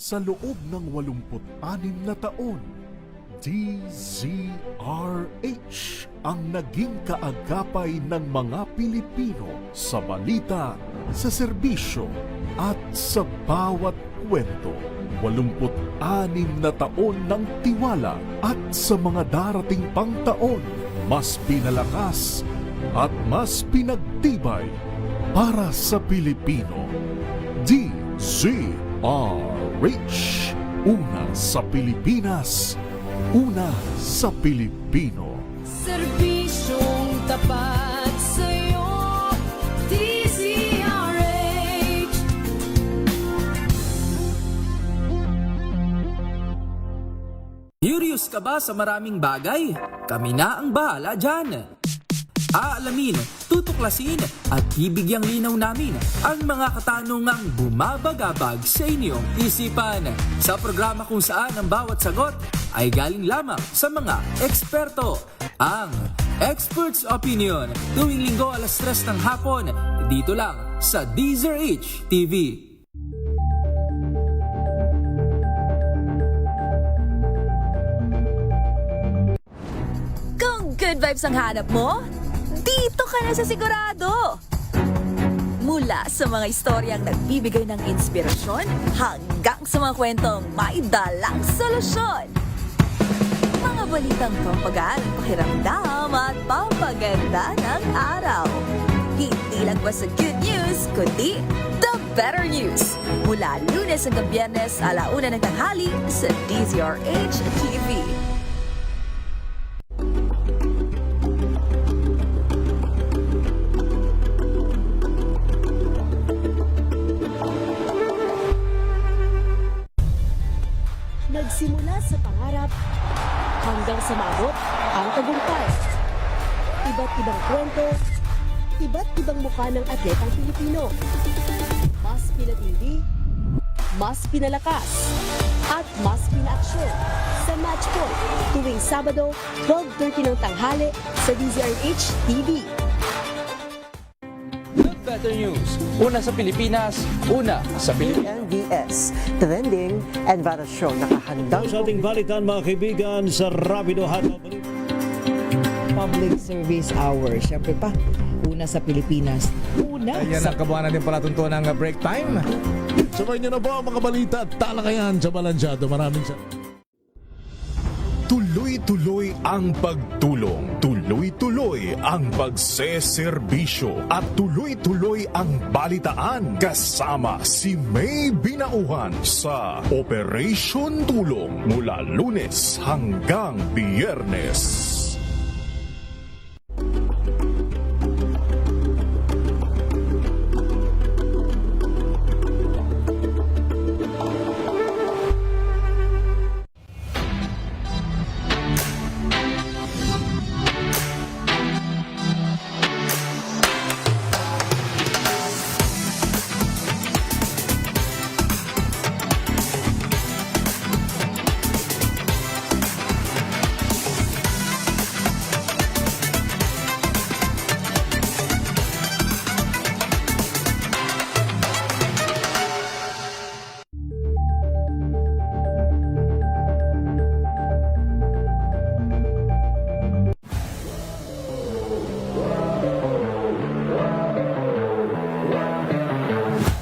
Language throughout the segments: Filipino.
Sa loob ng 86 na taon, DZRH ang naging kaagapay ng mga Pilipino sa balita, sa serbisyo at sa bawat kwento. 86 na taon ng tiwala at sa mga darating pang taon, mas pinalakas at mas pinagtibay para sa Pilipino. DZRH, una sa Pilipinas, una sa Pilipino. Serbisyong tapat sa'yo, DZRH. Curious ka ba sa maraming bagay? Kami na ang bahala dyan. Aalamin, tutuklasin at bibigyang linaw namin ang mga katanungang bumabagabag sa inyong isipan. Sa programa kung saan ang bawat sagot ay galing lamang sa mga eksperto. Ang Expert's Opinion, tuwing linggo 3:00 ng hapon, dito lang sa DZRH TV. Kung good vibes ang hanap mo, dito ka na sa sigurado! Mula sa mga istoryang nagbibigay ng inspirasyon hanggang sa mga kwentong may dalang solusyon. Mga balitang pampagaan, pakiramdam at pampaganda ng araw. Hindi lang ba sa good news, kundi the better news. Mula Lunes hanggang Biyernes, 1:00 ng tanghali sa DZRH TV. Nagsimula sa pangarap hanggang sa maabot ang tagumpay. Iba't ibang kwento, iba't ibang mukha ng atletang Pilipino. Mas pinatindi, mas pinalakas, at mas pinaaksyon sa Match Point tuwing Sabado, 12:30 ng tanghali sa DZRH TV. Better News, una sa Pilipinas, una sa Pilipinas. NBS, Trending and Viral Show. Nakahandang Sa ating balitan mga kaibigan sa Rapido Hataw Balita. Public Service Hour. Siyempre pa, una sa Pilipinas. Una Yan sa ang kabuuan natin palatuntunan ng break time. Sabay niyo na po ang mga balita at talakayan sa Balansyado. Maraming salamat. Tuloy-tuloy ang pagtulong, tuloy-tuloy ang pagseserbisyo at tuloy-tuloy ang balitaan kasama si May Binauhan sa Operation Tulong mula Lunes hanggang Biyernes.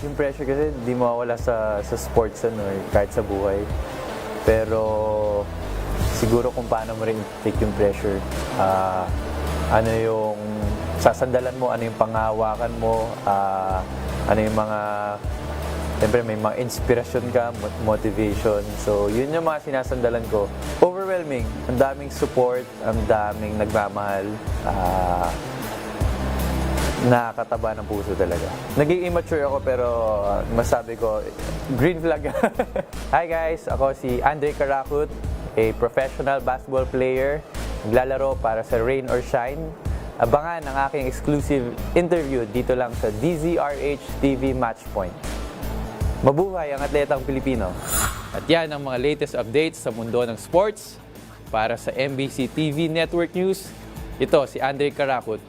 Yung pressure kasi di mawawala sa sports kahit sa buhay. Pero siguro kung paano mo rin take yung pressure. Ano yung sasandalan mo, ano yung panghawakan mo, ano yung mga, siyempre may mga inspirasyon ka, motivation. So yun yung mga sinasandalan ko. Overwhelming. Ang daming support, ang daming nagmamahal. Nakakataba ng puso talaga. Naging immature ako pero masabi ko, green flag. Hi guys, ako si Andre Caracot, a professional basketball player. Naglalaro para sa Rain or Shine. Abangan ang aking exclusive interview dito lang sa DZRH TV Matchpoint. Mabuhay ang atletang Pilipino. At yan ang mga latest updates sa mundo ng sports. Para sa MBC TV Network News, ito si Andre Caracot.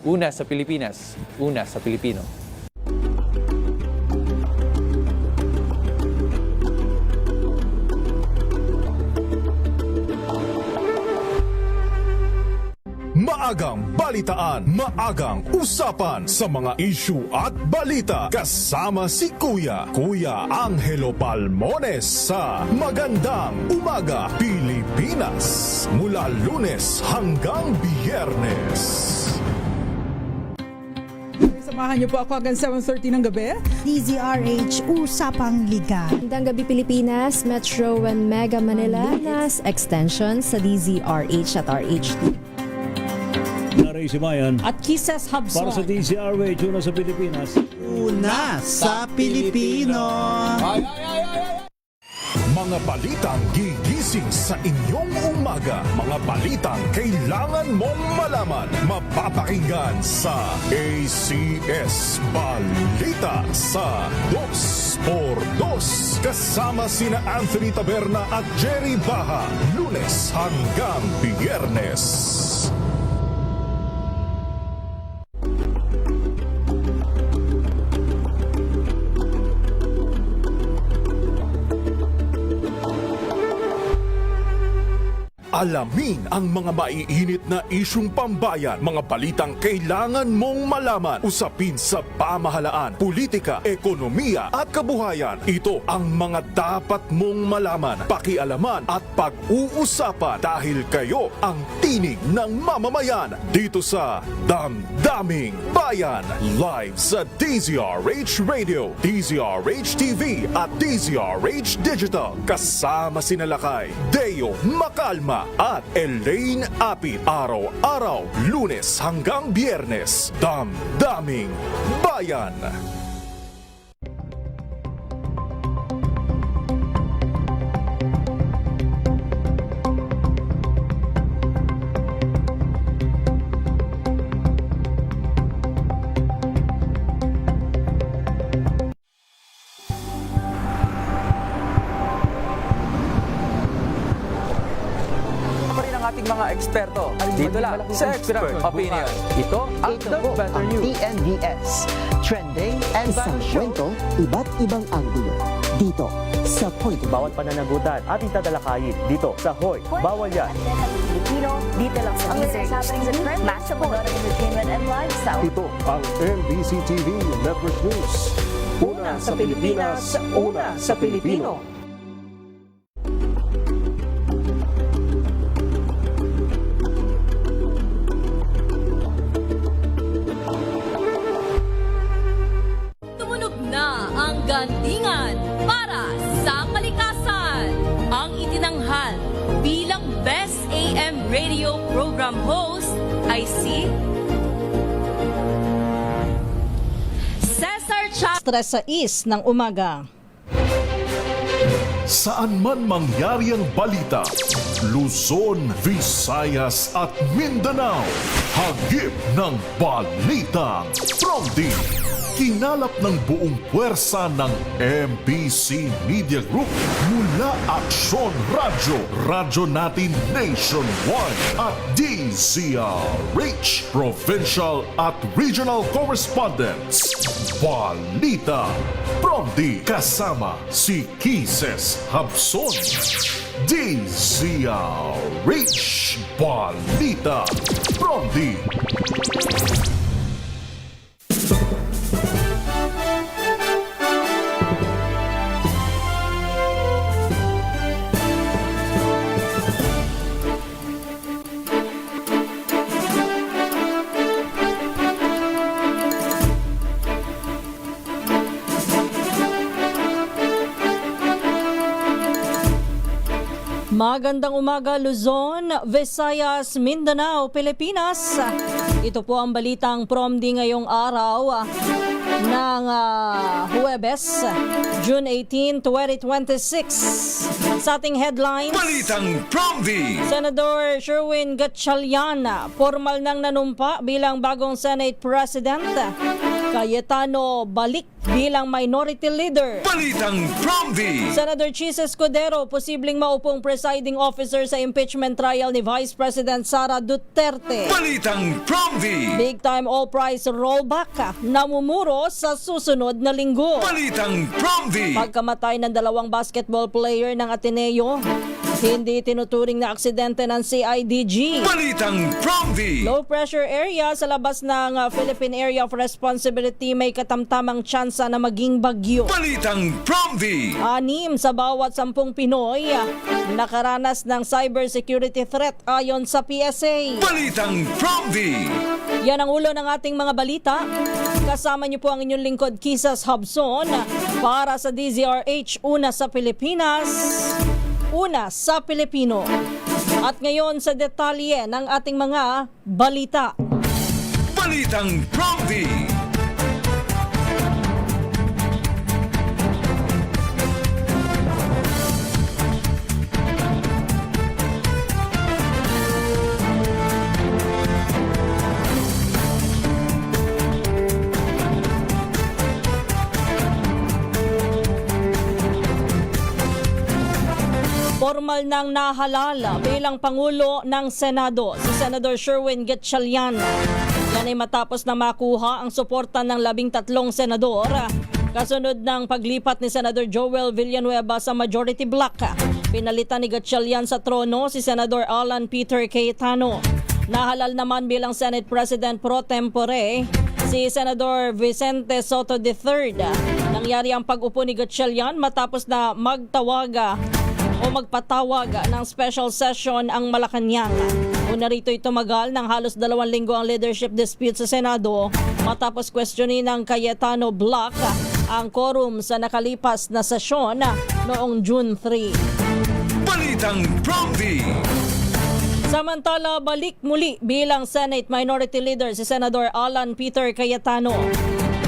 Una sa Pilipinas, una sa Pilipino. Maagang balitaan, maagang usapan sa mga issue at balita. Kasama si Kuya Angelo Palmones sa Magandang Umaga Pilipinas. Mula Lunes hanggang Biyernes. Samahan niyo po ako hanggang 7:30 ng gabi. DZRH Usapang Liga. Magandang gabi Pilipinas, Metro and Mega Manila, nas extension sa DZRH at RHT. Naray si Bayan. At Kisses Hubson. Para sa DCRW, una sa Pilipinas. Una sa Pilipino. Mga balitang gigising sa inyong umaga. Mga balitang kailangan mong malaman. Mapapakinggan sa ACS Balita sa 2x2. Kasama sina Anthony Taberna at Jerry Baha. Lunes hanggang Biyernes. Alamin ang mga maiinit na isyung pambayan, mga balitang kailangan mong malaman, usapin sa pamahalaan, politika, ekonomiya at kabuhayan. Ito ang mga dapat mong malaman, pakialaman at pag-uusapan dahil kayo ang tinig ng mamamayan dito sa Damdaming Bayan. Live sa DZRH Radio, DZRH TV at DZRH Digital. Kasama sinalakay Deo Macalma at Elaine Apit. Araw-araw, Lunes hanggang Biyernes. Damdaming Bayan. Ating mga eksperto. Dito lang sa Expert Opinion. Ito ang The Better News. TNVS. Trending and Isang kwento, iba't ibang anggulo. Dito sa Point. Bawat pananagutan ating tatalakayin dito sa Hoy. Bawal yan. Pilipino, dito lang sa DZRH. Match up entertainment and lifestyle. Ito ang MBC TV Network News. Una sa Pilipinas, una sa Pilipino. Gandingan para sa kalikasan. Ang itinanghal bilang Best AM Radio Program Host ay si Cesar Stress sa is ng umaga. Saan man mangyari ang balita, Luzon, Visayas at Mindanao, hagip ng balitang Promdi. Kinalap ng buong puwersa ng MBC Media Group mula Aksyon Radyo, Radyo Natin Nationwide at DZRH, Provincial at Regional Correspondents. Balita Promdi kasama si Kisses Hubson. DZRH Balita Promdi. Magandang umaga Luzon, Visayas, Mindanao, Pilipinas. Ito po ang balitang Promdi ngayong araw ng Huwebes, June 18, 2026. Sa ating headlines, Balitang Promdi! Senador Sherwin Gatchalian, formal nang nanumpa bilang bagong Senate President. Cayetano balik bilang Minority Leader. Balitang Promdi! Senator Chis Escudero, posibleng maupong presiding officer sa impeachment trial ni Vice President Sara Duterte. Balitang Promdi! Big time all price rollback namumuro sa susunod na linggo. Balitang Promdi! Pagkamatay ng dalawang basketball player ng Ateneo, Hindi tinuturing na aksidente ng CIDG. Balitang Promdi. Low pressure area sa labas ng Philippine Area of Responsibility may katamtamang tsansa na maging bagyo. Balitang Promdi. 6 sa bawat 10 Pinoy nakaranas ng cybersecurity threat ayon sa PSA. Balitang Promdi. Yan ang ulo ng ating mga balita. Kasama niyo po ang inyong lingkod, Kisas Hobson, para sa DZRH, una sa Pilipinas, una sa Pilipino. At ngayon sa detalye ng ating mga balita. Balitang Promdi. Formal nang nahalal bilang Pangulo ng Senado si Senador Sherwin Gatchalian. Yan ay matapos na makuha ang suporta ng 13 senador kasunod ng paglipat ni Senador Joel Villanueva sa majority block. Pinalitan ni Gatchalian sa trono si Senador Alan Peter Cayetano. Nahalal naman bilang Senate President pro tempore si Senador Vicente Soto III. Nangyari ang pag-upo ni Gatchalian matapos na magpatawag ng special session ang Malacanang. Una rito tumagal ng halos 2 linggo ang leadership dispute sa Senado matapos questionin ng Cayetano Block ang quorum sa nakalipas na sesyon noong June 3. Balitang Promdi. Samantala, balik muli bilang Senate Minority Leader si Senador Alan Peter Cayetano.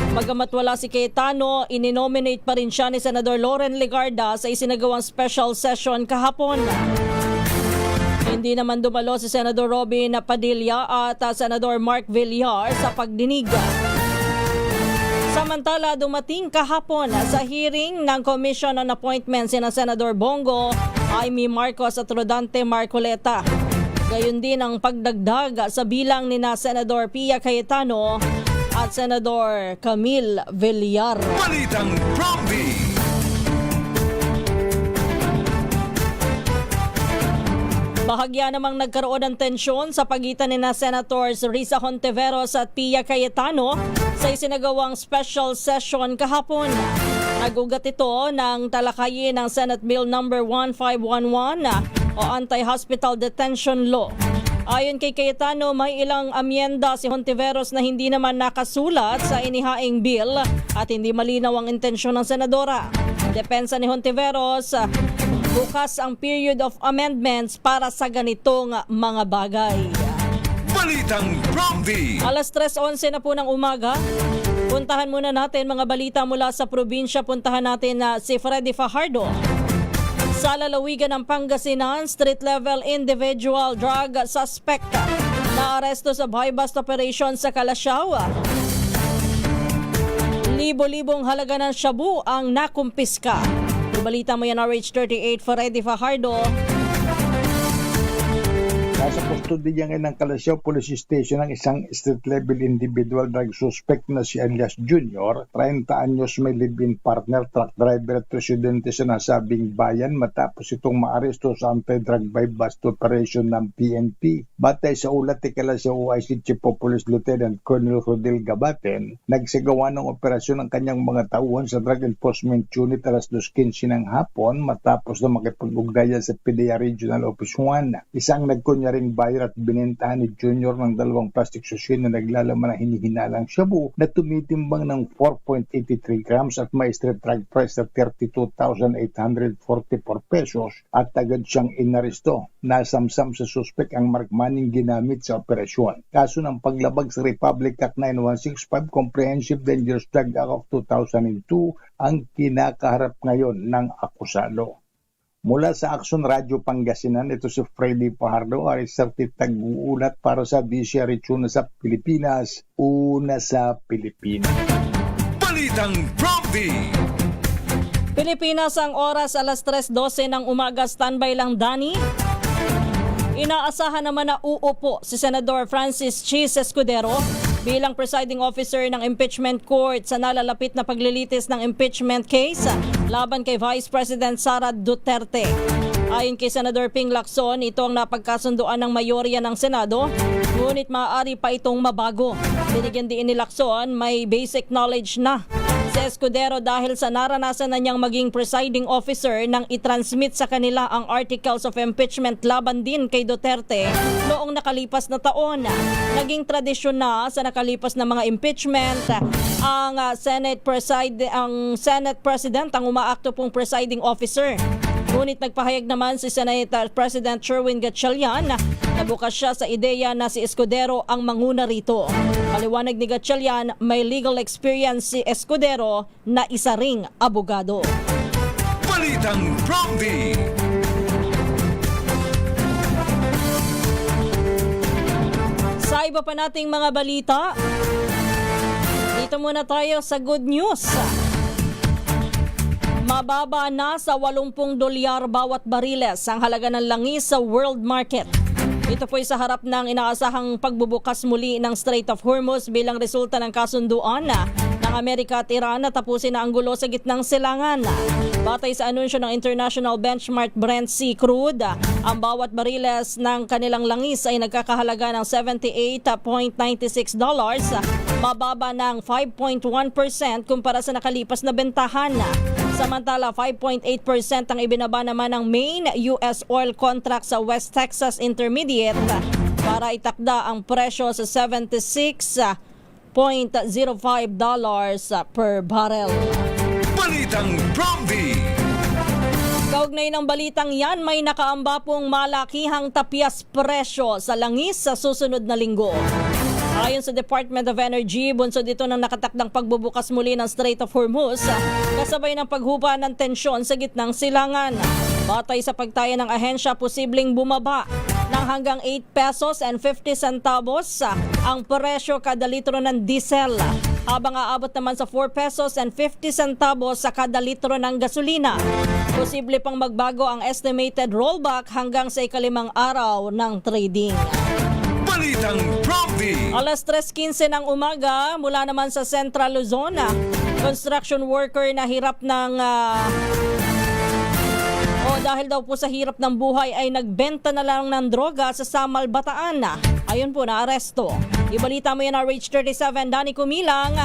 Bagamat wala si Cayetano, ininominate pa rin siya ni Senador Loren Legarda sa isinagawang special session kahapon. Hindi naman dumalo si Senador Robin Padilla at Senador Mark Villar sa pagdinig. Samantala, dumating kahapon sa hearing ng Commission on Appointments sina Senador Bongo, Amy Marcos at Rodante Marcoleta. Gayon din ang pagdagdag sa bilang ni Senador Pia Cayetano at Senador Camille Villar. Balitang Promdi. Bahagya namang nagkaroon ng tensyon sa pagitan ni Senators Risa Hontiveros at Pia Cayetano sa isinagawang special session kahapon. Nagugat ito ng talakayin ng Senate Bill No. 1511 o Anti-Hospital Detention Law. Ayon kay Cayetano, may ilang amyenda si Hontiveros na hindi naman nakasulat sa inihaing bill at hindi malinaw ang intensyon ng senadora. Depensa ni Hontiveros, bukas ang period of amendments para sa ganitong mga bagay. Balitang Promdi. Alas 3:11 na po ng umaga. Puntahan muna natin mga balita mula sa probinsya. Puntahan natin si Freddy Fajardo. Sa lalawigan ng Pangasinan, street-level individual drug suspect na aresto sa buy-bust operation sa Calasiao. Libo-libong halaga ng shabu ang nakumpiska. Balita mo yan, RH38, Freddy Fajardo. Nasa kustodiya ngayon ng Calasiao Police Station ang isang street-level individual drug suspect na si Elias Jr., 30 anyos, may live-in partner, truck driver at residente sa nasabing bayan matapos itong maaresto sa anti-drug buy-bust operation ng PNP. Batay sa ulat ni Calasiao OIC Chief of Police Lieutenant Colonel Rodel Gabaten, nagsagawa ng operasyon ng kanyang mga tauhan sa Drug Enforcement Unit alas 2:15 ng hapon matapos na makipag-ugnayan sa PDEA Regional Office 1. Isang nagkunyaring buyer at binentahan ni Junior ng 2 plastic susi na naglalaman ng hinihinalang shabu na tumitimbang ng 4.83 grams at may street drug price na 32,844 pesos at agad siyang inaresto. Nasamsam sa suspect ang mark money ginamit sa operasyon. Kaso ng paglabag sa Republic Act 9165 Comprehensive Dangerous Drug Act of 2002 ang kinakaharap ngayon ng akusado. Mula sa Action Radio Pangasinan, ito si Freddy Fajardo, RX30 tag-uulat para sa DZRH una sa Pilipinas, una sa Pilipinas. Balitang Promdi. Pilipinas ang oras alas 3:12 ng umaga. Standby lang, Dani. Inaasahan naman na uupo si Senador Francis Chis Escudero bilang presiding officer ng impeachment court sa nalalapit na paglilitis ng impeachment case laban kay Vice President Sara Duterte. Ayon kay Senador Ping Lacson, ito ang napagkasunduan ng mayorya ng Senado, ngunit maaari pa itong mabago. Binigyan din ni Lacson, may basic knowledge na si Escudero dahil sa naranasan na niyang maging presiding officer nang itransmit sa kanila ang articles of impeachment laban din kay Duterte noong nakalipas na taon. Naging tradisyon na sa nakalipas na mga impeachment ang Senate President ang umaakto pong presiding officer. Ngunit nagpahayag naman si Senate President Sherwin Gatchalian na bukas siya sa ideya na si Escudero ang manguna rito. Paliwanag ni Gatchalian, may legal experience si Escudero na isa ring abogado. Balitang Prompty. Sa iba pa nating mga balita, dito muna tayo sa good news. Mababa na sa $80 bawat bariles ang halaga ng langis sa world market. Ito po'y sa harap ng inaasahang pagbubukas muli ng Strait of Hormuz bilang resulta ng kasunduan ng Amerika at Iran na tapusin na ang gulo sa gitnang silangan. Batay sa anunsyo ng International Benchmark Brent Crude, ang bawat bariles ng kanilang langis ay nagkakahalaga ng $78.96, mababa ng 5.1% kumpara sa nakalipas na bentahan. Samantala, 5.8% ang ibinaba naman ng main US oil contract sa West Texas Intermediate para itakda ang presyo sa $76.05 per barrel. Balitang Prompty. Kaugnay ng balitang yan, may nakaamba pong malakihang tapyas presyo sa langis sa susunod na linggo. Ayon sa Department of Energy, bunsod ito ng nakatakdang pagbubukas muli ng Strait of Hormuz, kasabay ng paghupa ng tensyon sa gitnang silangan. Batay sa pagtaya ng ahensya, posibleng bumaba ng hanggang 8 pesos and 50 centavos ang presyo kada litro ng diesel, habang aabot naman sa 4 pesos and 50 centavos sa kada litro ng gasolina. Posible pang magbago ang estimated rollback hanggang sa ikalimang araw ng trading. Balitang Prompty. Alas 3:15 ng umaga, mula naman sa Central Luzon, construction worker na hirap ng dahil daw po sa hirap ng buhay ay nagbenta na lang ng droga sa Samal, Bataan. Ayun po, naaresto. Ibalita mo yan na RH37, Danny Kumilang.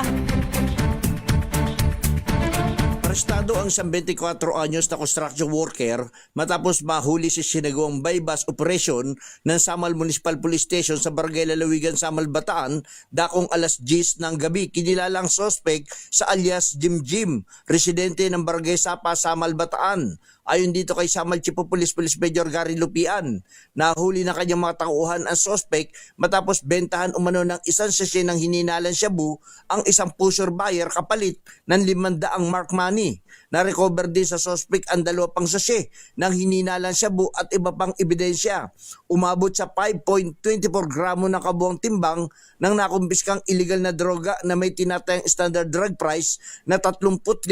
Arestado ang isang 24 anyos na construction worker matapos mahuli sa sinagawang bypass operation ng Samal Municipal Police Station sa Barangay Lalawigan, Samal, Bataan, dakong alas 10 ng gabi. Kinilalang sospek sa alias Jim Jim, residente ng Barangay Sapa, Samal, Bataan. Ayon dito kay Samal Chief of Police Police Major Gary Lupian, nahuli na kanyang mga tauhan ang sospek matapos bentahan umano ng isang sachet ng hininalang shabu ang isang pusher buyer kapalit ng 500 mark money. Na-recover din sa sospek ang 2 pang sachet ng hininalang shabu at iba pang ebidensya. Umabot sa 5.24 gramo ng kabuang timbang ng nakumpiskang illegal na droga na may tinatayang standard drug price na 35,000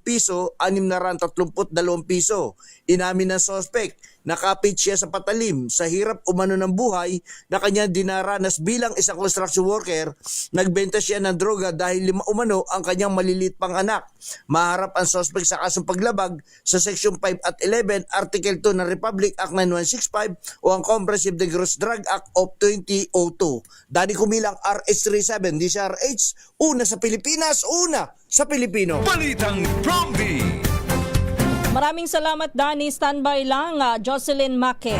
piso, 632 piso. Inamin ng sospek, nakapit siya sa patalim sa hirap umano ng buhay na kanya dinaranas bilang isang construction worker. Nagbenta siya ng droga dahil 5 umano ang kanyang maliliit pang anak. Maharap ang sospek sa kasong paglabag sa Section 5 at 11, Article 2 ng Republic Act 9165 o ang Comprehensive Gross Drug Act of 2002. Dani Kumilang, RH37, DCRH, una sa Pilipinas, una sa Pilipino. Balitang Prompty. Maraming salamat, Danny. Standby lang, Jocelyn Maque.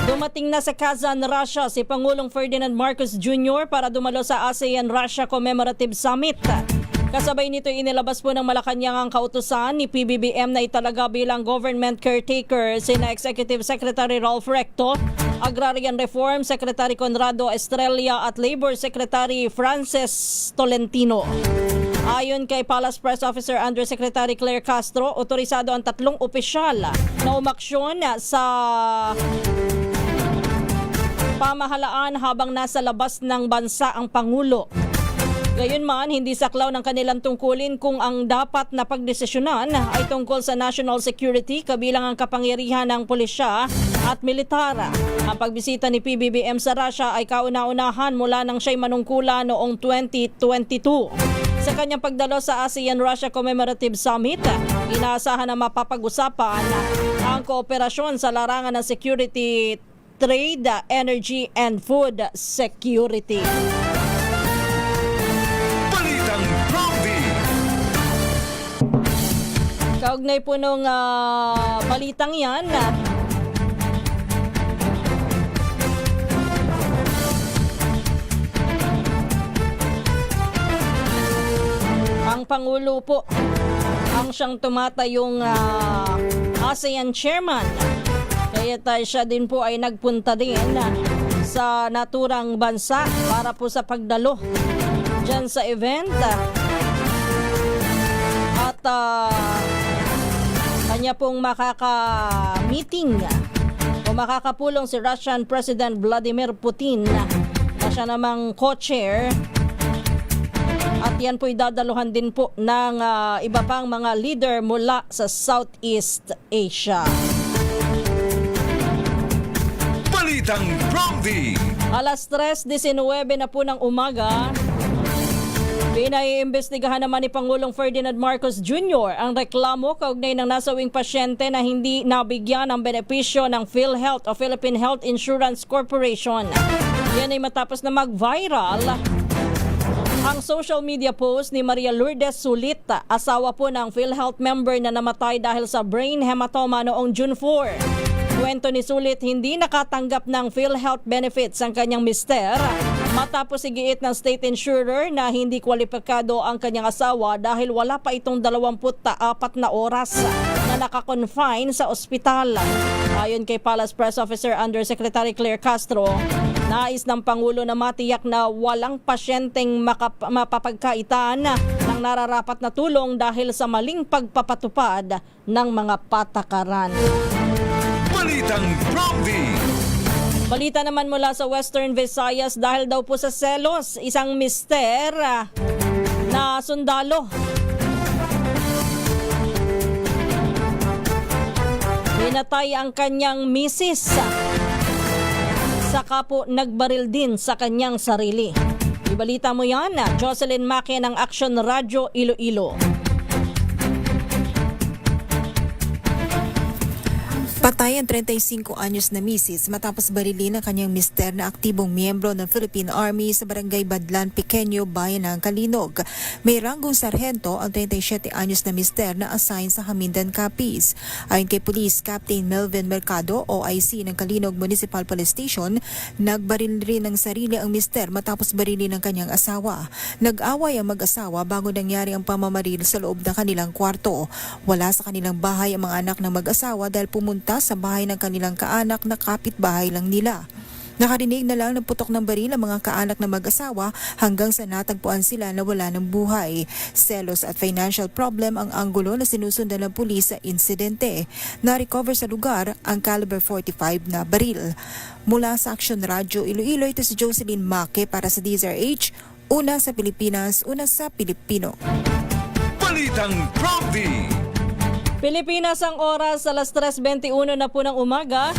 Dumating na sa Kazan, Russia si Pangulong Ferdinand Marcos Jr. para dumalo sa ASEAN-Russia Commemorative Summit. Kasabay nito inilabas po ng Malacanang ang kautusan ni PBBM na italaga bilang government caretaker sina Executive Secretary Ralph Recto, Agrarian Reform Secretary Conrado Estrella at Labor Secretary Frances Tolentino. Ayon kay Palace Press Officer Undersecretary Claire Castro, otorisado ang 3 opisyal na umaksyon sa pamahalaan habang nasa labas ng bansa ang Pangulo. Gayunman, hindi saklaw ng kanilang tungkulin kung ang dapat na pagdesisyonan ay tungkol sa national security kabilang ang kapangyarihan ng pulisya at militar. Ang pagbisita ni PBBM sa Russia ay kauna-unahan mula nang siya'y manungkula noong 2022. Sa kanyang pagdalo sa ASEAN-Russia Commemorative Summit, inaasahan na mapapag-usapan ang kooperasyon sa larangan ng security, trade, energy, and food security. Balitang Prompty. Kaugnay po nung balitang yan, ang Pangulo po ang siyang tumatayong ASEAN Chairman. Kaya siya din po ay nagpunta din sa naturang bansa para po sa pagdalo dyan sa event. At kanya pong makaka-meeting o makakapulong si Russian President Vladimir Putin na siya namang co-chair. At yan po'y dadaluhan din po ng iba pang mga leader mula sa Southeast Asia. Balitang Prompty. Alas 3:19 na po ng umaga, pinaiimbestigahan naman ni Pangulong Ferdinand Marcos Jr. ang reklamo kaugnay ng nasawing pasyente na hindi nabigyan ng benepisyo ng PhilHealth o Philippine Health Insurance Corporation. Yan ay matapos na mag-viral ang social media post ni Maria Lourdes Sulit, asawa po ng PhilHealth member na namatay dahil sa brain hematoma noong June 4. Kwento ni Sulit, hindi nakatanggap ng PhilHealth benefits ang kanyang mister matapos igiit ng state insurer na hindi kwalipikado ang kanyang asawa dahil wala pa itong 24 na oras na nakakonfine sa ospital. Ayon kay Palace Press Officer Undersecretary Claire Castro, nais ng Pangulo na matiyak na walang pasyenteng mapapagkaitan ng nararapat na tulong dahil sa maling pagpapatupad ng mga patakaran. Balitang Prompty. Balita naman mula sa Western Visayas dahil daw po sa selos, isang mister na sundalo pinatay ang kanyang misis. Saka po nagbaril din sa kanyang sarili. Ibalita mo yan, Jocelyn Maki ng Action Radio Iloilo. Patay ang 35 anyos na misis matapos barilin ang kanyang mister na aktibong miyembro ng Philippine Army sa barangay Badlan, Pequeño, Bayan ng Kalinog. May ranggong sarhento ang 37 anyos na mister na assign sa Hamindan, Capiz. Ayon kay Police Captain Melvin Mercado, OIC ng Kalinog Municipal Police Station, nagbaril rin ng sarili ang mister matapos barilin ang kanyang asawa. Nag-away ang mag-asawa bago nangyari ang pamamaril sa loob ng kanilang kwarto. Wala sa kanilang bahay ang mga anak ng mag-asawa dahil pumunta sa bahay ng kanilang kaanak na kapitbahay lang nila. Nakarinig na lang ng putok ng baril ang mga kaanak na mag-asawa hanggang sa natagpuan sila na wala ng buhay. Selos at financial problem ang anggulo na sinusundan ng pulis sa insidente. Na-recover sa lugar ang caliber 45 na baril. Mula sa Action Radio Iloilo, ito si Jocelyn Maki para sa DZRH, una sa Pilipinas, una sa Pilipino. Balitang Prompty. Pilipinas ang oras, alas 3:21 na po ng umaga.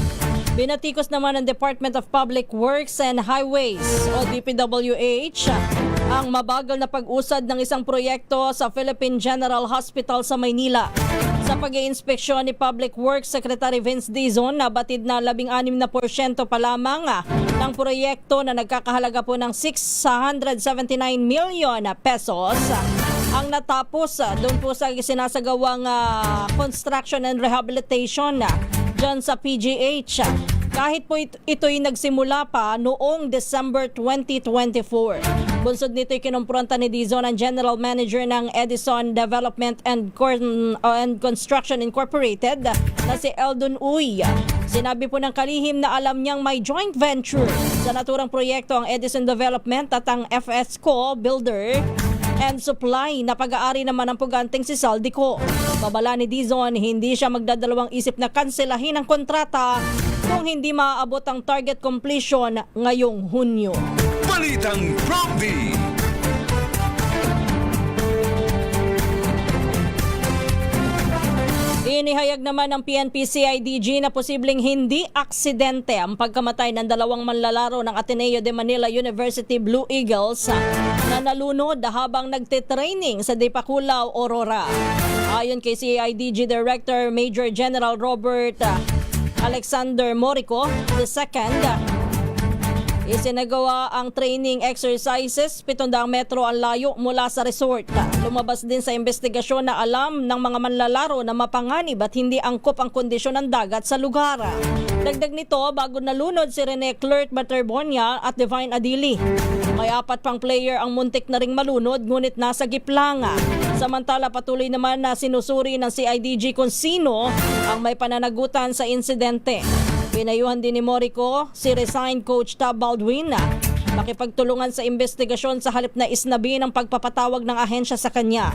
Binatikos naman ng Department of Public Works and Highways o DPWH ang mabagal na pag-usad ng isang proyekto sa Philippine General Hospital sa Maynila. Sa pag-iinspeksyon ni Public Works Secretary Vince Dizon, nabatid na 16% pa lamang ng proyekto na nagkakahalaga po ng 679 million pesos ang natapos doon po sa sinasagawang construction and rehabilitation dyan sa PGH. Kahit po ito'y nagsimula pa noong December 2024. Bunsod nito'y kinumpronta ni Dizon ang General Manager ng Edison Development and Construction Incorporated na si Eldon Uy. Sinabi po ng kalihim na alam niyang may joint venture sa naturang proyekto ang Edison Development at ang FSCO Builder and Supply na pag-aari naman ng puganting si Saldico. Babala ni Dizon, hindi siya magdadalawang isip na kanselahin ang kontrata kung hindi maaabot ang target completion ngayong Hunyo. Balitang Prompty. Inihayag naman ng PNP-CIDG na posibleng hindi aksidente ang pagkamatay ng dalawang manlalaro ng Ateneo de Manila University Blue Eagles na nalunod habang nagtitraining sa Dipakulaw, Aurora. Ayon kay CIDG Director Major General Robert Alexander Morico II, isinagawa ang training exercises 700 metro ang layo mula sa resort. Lumabas din sa investigasyon na alam ng mga manlalaro na mapanganib at hindi angkop ang kondisyon ng dagat sa lugar. Dagdag nito, bago nalunod si Rene Clert Materbonia at Divine Adili. May 4 pang player ang muntik na ring malunod ngunit nasa giplang. Samantala, patuloy naman na sinusuri ng CIDG kung sino ang may pananagutan sa insidente. Pinayuhan din ni Morico si resigned coach Tab Baldwin na makipagtulungan sa investigasyon sa halip na isnabi ng pagpapatawag ng ahensya sa kanya.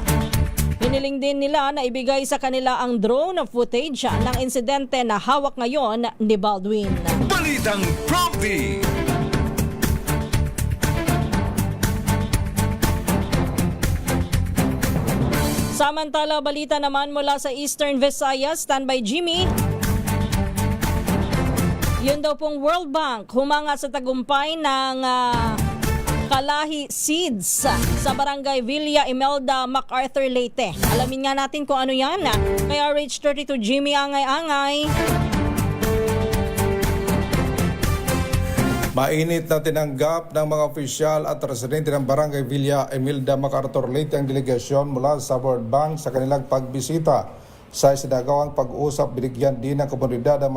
Hiniling din nila na ibigay sa kanila ang drone footage ng insidente na hawak ngayon ni Baldwin. Balitang Prompty. Samantala, balita naman mula sa Eastern Visayas, standby Jimmy. Yun daw pong World Bank humanga sa tagumpay ng Kalahi Seeds sa Barangay Villa Imelda, MacArthur, Leyte. Alamin nga natin kung ano yan. Kaya RH32 Jimmy Angay-Angay. Mainit na tinanggap ng mga opisyal at residente ng Barangay Villa Imelda, MacArthur, Leyte ang delegasyon mula sa World Bank sa kanilang pagbisita. Sa isinagawang pag-usap, binigyan din ng komunidad ang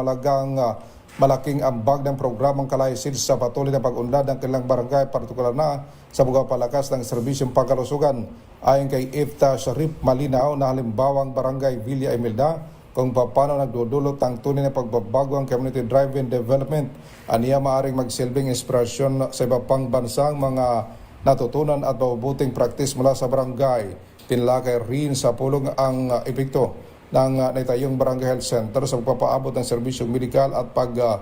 malaking ambag ng programang Kalahi Seeds sa patuloy na pag-unlad ng kanilang barangay, partikular na sa pagpapalakas ng serbisyong pangkalusugan. Ayon kay Ifta Sharif Malinaw na halimbawang Barangay Villa Imelda kung paano nagdudulot ang tunay na pagbabago ang community-driven development. Aniya maaring magsilbing inspirasyon sa iba pang bansang mga natutunan at mabubuting praktis mula sa barangay. Tinalakay rin sa pulong ang epekto ng naitayong Barangay Health Center sa pagpapaabot ng serbisyong medikal at pagtugon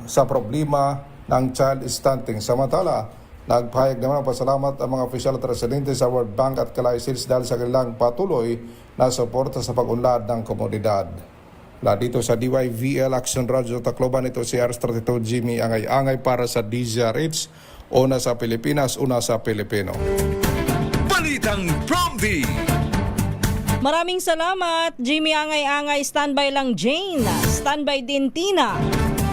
sa problema ng child stunting. Samantala, nagpahayag naman ang pasalamat ang mga opisyal at residente sa World Bank at Kalahi Seeds dahil sa kanilang patuloy na suporta sa pag-unlad ng komunidad. Dito sa DYVL Action Radio Tacloban, ito si RH32 Jimmy Angay-Angay para sa DZRH, una sa Pilipinas, una sa Pilipino. Balitang Prompty. Maraming salamat, Jimmy Angay-Angay. Standby lang Jane. Standby din Tina.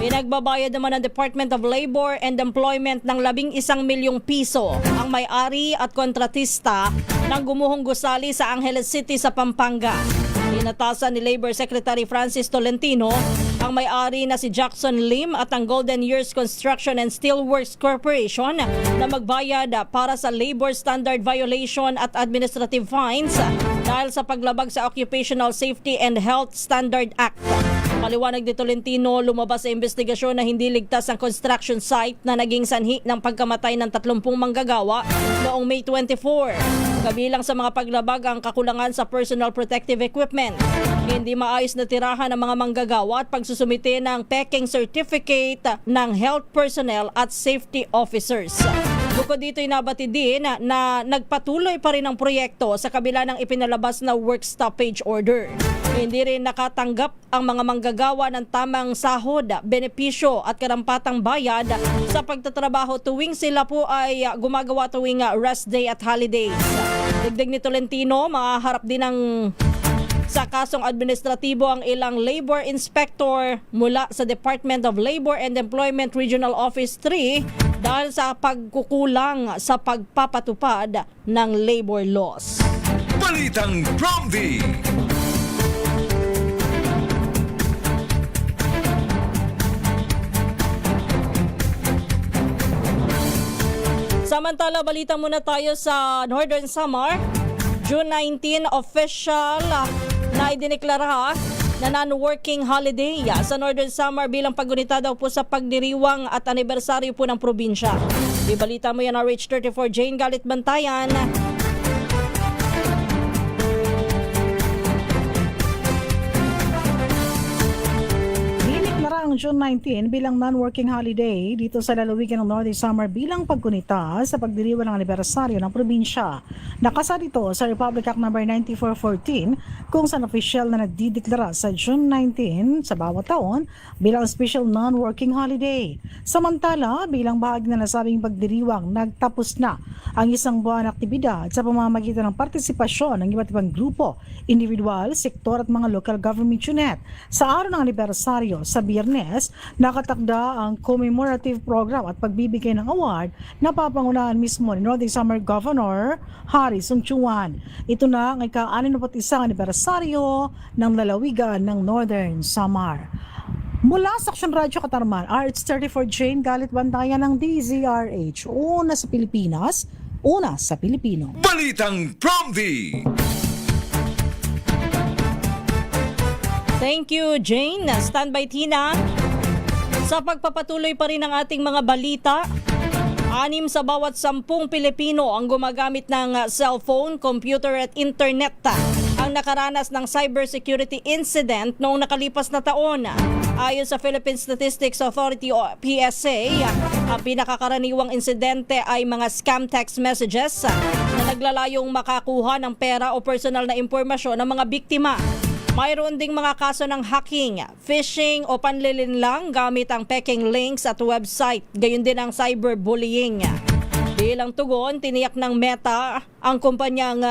Pinagbabayad naman ng Department of Labor and Employment ng 11 milyong piso ang may-ari at kontratista ng gumuhong gusali sa Angeles City sa Pampanga. Inatasan ni Labor Secretary Francis Tolentino ang may-ari na si Jackson Lim at ang Golden Years Construction and Steelworks Corporation na magbayad para sa labor standard violation at administrative fines dahil sa paglabag sa Occupational Safety and Health Standard Act. Maliwanag ni Tolentino, lumabas sa investigasyon na hindi ligtas ang construction site na naging sanhi ng pagkamatay ng 30 manggagawa noong May 24. Kabilang sa mga paglabag ang kakulangan sa personal protective equipment, hindi maayos na tirahan ng mga manggagawa at pagsusumite ng peking certificate ng health personnel at safety officers. Bukod dito, inabati din na nagpatuloy pa rin ang proyekto sa kabila ng ipinalabas na work stoppage order. Hindi rin nakatanggap ang mga manggagawa ng tamang sahod, benepisyo at karampatang bayad sa pagtatrabaho tuwing sila po ay gumagawa tuwing rest day at holidays. Dagdag ni Tolentino, mahaharap din sa kasong administratibo ang ilang labor inspector mula sa Department of Labor and Employment Regional Office 3 dahil sa pagkukulang sa pagpapatupad ng labor laws. Balitang Prompty. Samantala, balita muna tayo sa Northern Samar. June 19, official na idineklara na non-working holiday sa Northern Samar bilang paggunita daw po sa pagdiriwang at anibersaryo po ng probinsya. Ibalita mo yan, RH34 Jane Galit Bantayan. Dineklarang ang June 19 bilang non-working holiday dito sa lalawigan ng Northern Samar bilang paggunita sa pagdiriwang ng anibersaryo ng probinsya. Nakasa dito sa Republic Act No. 9414 kung saan opisyal na nagdideklara sa June 19 sa bawat taon bilang special non-working holiday. Samantala, bilang bahagi na nasabing pagdiriwang, nagtapos na ang isang buwan na aktibidad sa pamamagitan ng partisipasyon ng iba't ibang grupo, individual, sektor at mga local government unit. Sa araw ng anibersaryo sa Biyernes, nakatakda ang commemorative program at pagbibigay ng award na papangunahan mismo ni Northern Samar Governor Harry Sungchuan. Ito na ang ika-61 anibersaryo ng lalawigan ng Northern Samar. Mula sa Action Radio Katarman, RH34 Jane Galit Bantayan ng DZRH. Una sa Pilipinas, una sa Pilipino. Balitang Promdi! Thank you, Jane. Standby, Tina. Sa pagpapatuloy pa rin ng ating mga balita, 6 sa bawat 10 Pilipino ang gumagamit ng cellphone, computer at internet ang nakaranas ng cybersecurity incident noong nakalipas na taon. Ayon sa Philippine Statistics Authority o PSA, ang pinakakaraniwang insidente ay mga scam text messages na naglalayong makakuha ng pera o personal na impormasyon ng mga biktima. Mayroon ding mga kaso ng hacking, phishing o panlilinlang gamit ang peking links at website, gayon din ang cyberbullying. Bilang tugon, tiniyak ng Meta ang kumpanyang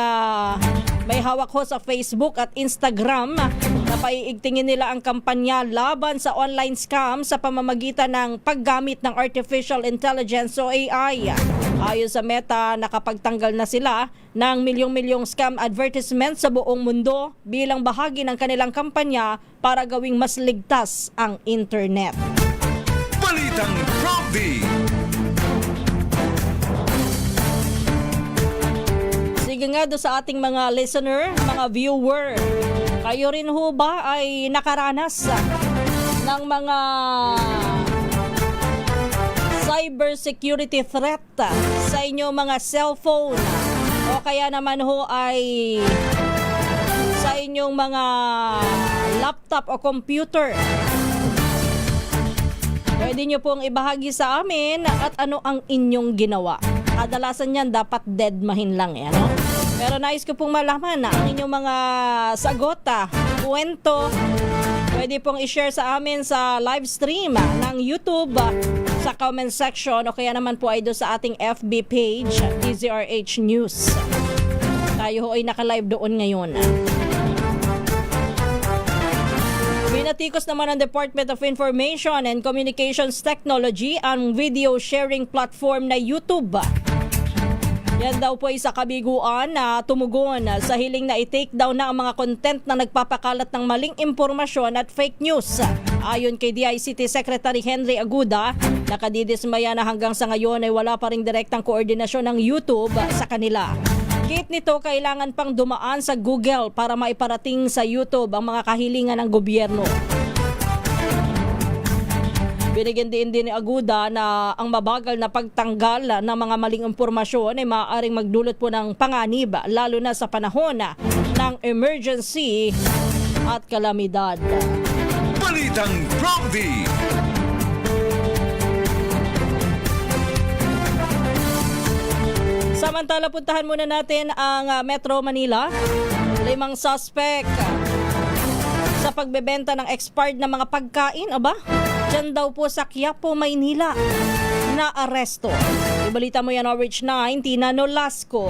may hawak ho sa Facebook at Instagram na paiigtingin nila ang kampanya laban sa online scam sa pamamagitan ng paggamit ng Artificial Intelligence o AI. Ayon sa Meta, nakapagtanggal na sila ng milyong-milyong scam advertisement sa buong mundo bilang bahagi ng kanilang kampanya para gawing mas ligtas ang internet. Balitang Promdi! Sige nga do sa ating mga listener, mga viewer, kayo rin ho ba ay nakaranas ng mga cybersecurity threat sa inyong mga cellphone o kaya naman ho ay sa inyong mga laptop o computer? Pwede nyo pong ibahagi sa amin at ano ang inyong ginawa. Kadalasan yan dapat deadmahin lang yan, no? Pero nais ko pong malaman na ang inyong mga sagot, kwento, pwede pong i-share sa amin sa live stream ng YouTube sa comment section o kaya naman po ay doon sa ating FB page, DZRH News. Tayo ho ay naka-live doon ngayon. Binatikos naman ng Department of Information and Communications Technology ang video sharing platform na YouTube. Yan daw po ay sa kabiguan na tumugon sa hiling na i-take down na ang mga content na nagpapakalat ng maling impormasyon at fake news. Ayon kay DICT Secretary Henry Aguda, nakadidismaya na hanggang sa ngayon ay wala pa ring direktang koordinasyon ng YouTube sa kanila. Gate nito, kailangan pang dumaan sa Google para maiparating sa YouTube ang mga kahilingan ng gobyerno. Binigyan din ni Aguda na ang mabagal na pagtanggal ng mga maling impormasyon ay maaaring magdulot po ng panganib lalo na sa panahon ng emergency at kalamidad. Balitang Promdi! Samantala, puntahan muna natin ang Metro Manila. 5 suspect sa pagbebenta ng expired na mga pagkain. Aba, dyan daw po sa Quiapo, Maynila na aresto. Ibalita mo yan, Orange 9, Tina Nolasco.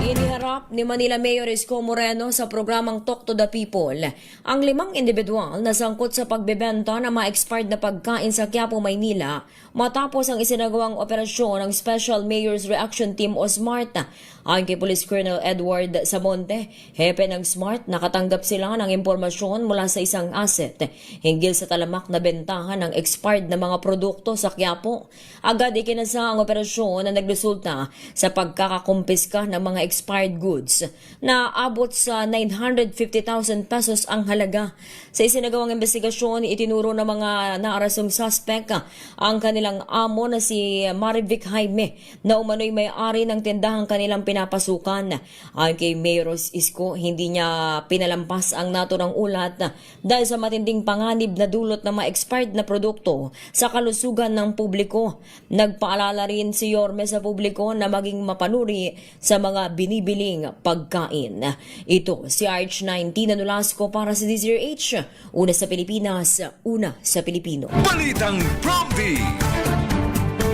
Iniharap ni Manila Mayor Isko Moreno sa programang Talk to the People ang 5 individual na sangkot sa pagbebenta ng mga expired na pagkain sa Quiapo, Maynila matapos ang isinagawang operasyon ng Special Mayor's Reaction Team o SMART. Ayon kay Police Colonel Edward Samonte, hepe ng SMART, nakatanggap sila ng impormasyon mula sa isang asset hinggil sa talamak na bentahan ng expired na mga produkto sa Quiapo. Agad ikinasa ang operasyon na nagresulta sa pagkakakumpiska ng mga expired imported goods na abot sa 950,000 pesos ang halaga. Sa isinagawang investigasyon, itinuro ng mga naarasong suspect ang kanilang amo na si Marivic Jaime na umano'y may-ari ng tindahang kanilang pinapasukan. Ayon kay Mayor Isko, hindi niya pinalampas ang naturang ulat dahil sa matinding panganib na dulot ng mga expired na produkto sa kalusugan ng publiko. Nagpaalala rin si Yorme sa publiko na maging mapanuri sa mga binibiling pagkain. Ito si RH9 Tina Nolasco para sa DZRH. Una sa Pilipinas, una sa Pilipino. Balitang Prompty.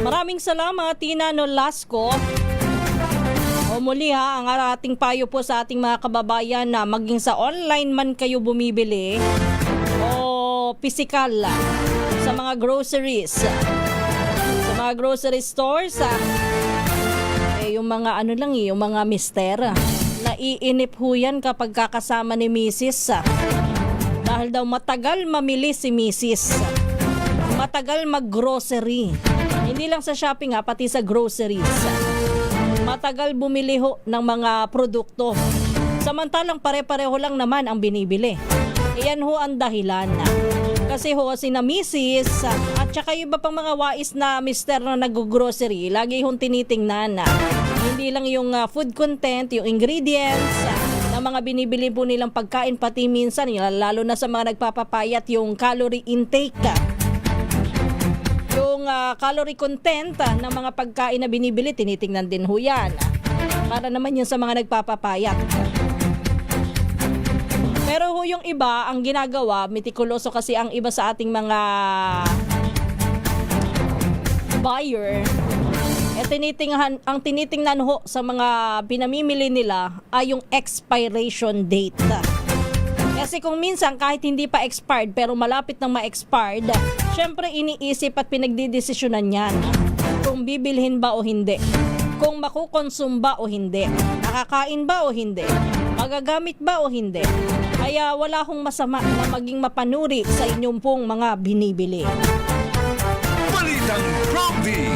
Maraming salamat, Tina Nolasco. O muli ang ating payo po sa ating mga kababayan na maging sa online man kayo bumibili o physical sa mga groceries, sa mga grocery stores, yung mga yung mga mister, naiinip ho yan kapag kakasama ni Mrs. Dahil daw matagal mamili si Mrs. Matagal mag-grocery. Hindi lang sa shopping pati sa groceries. Matagal bumili ho ng mga produkto. Samantalang pare-pareho lang naman ang binibili. Iyan ho ang dahilan. Kasi ho si na Mrs. at saka iba pang mga wais na mister na nag-grocery, lagi hong tinitingnan hindi lang yung food content, yung ingredients na mga binibili po nilang pagkain, pati minsan lalo na sa mga nagpapapayat yung calorie intake. Yung calorie content ng mga pagkain na binibili, tinitingnan din ho yan. Para naman yun sa mga nagpapapayat. Pero ho yung iba, ang ginagawa, mitikuloso kasi ang iba sa ating mga buyer, ang tinitingnan ho sa mga pinamimili nila ay yung expiration date. Kasi kung minsan kahit hindi pa expired pero malapit nang ma-expired, syempre iniisip at pinagdidesisyonan yan kung bibilhin ba o hindi, kung makukonsume ba o hindi, nakakain ba o hindi, magagamit ba o hindi. Kaya wala hong masama na maging mapanuri sa inyong pong mga binibili. Balitang Prompty.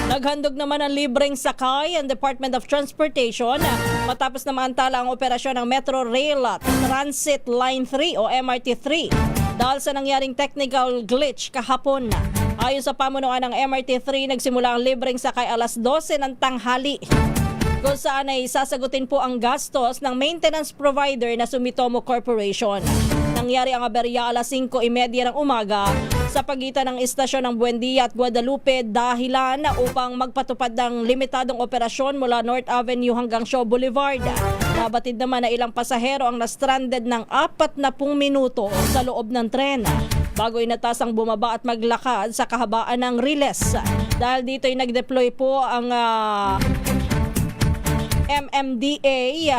Naghandog naman ang libreng sakay ang Department of Transportation matapos na maantala ang operasyon ng Metro Rail Transit Line 3 o MRT3 dahil sa nangyaring technical glitch kahapon. Ayon sa pamunuan ng MRT3, nagsimula ang libreng sakay alas 12 ng tanghali, kung saan ay sasagutin po ang gastos ng maintenance provider na Sumitomo Corporation. Nangyari ang aberya alas 5:30 ng umaga sa pagitan ng istasyon ng Buendia at Guadalupe, dahilan upang magpatupad ng limitadong operasyon mula North Avenue hanggang Shaw Boulevard. Nabatid naman na ilang pasahero ang na-stranded ng 40 minuto sa loob ng tren bago inatasang bumaba at maglakad sa kahabaan ng Riles. Dahil dito ay nag-deploy po ang MMDA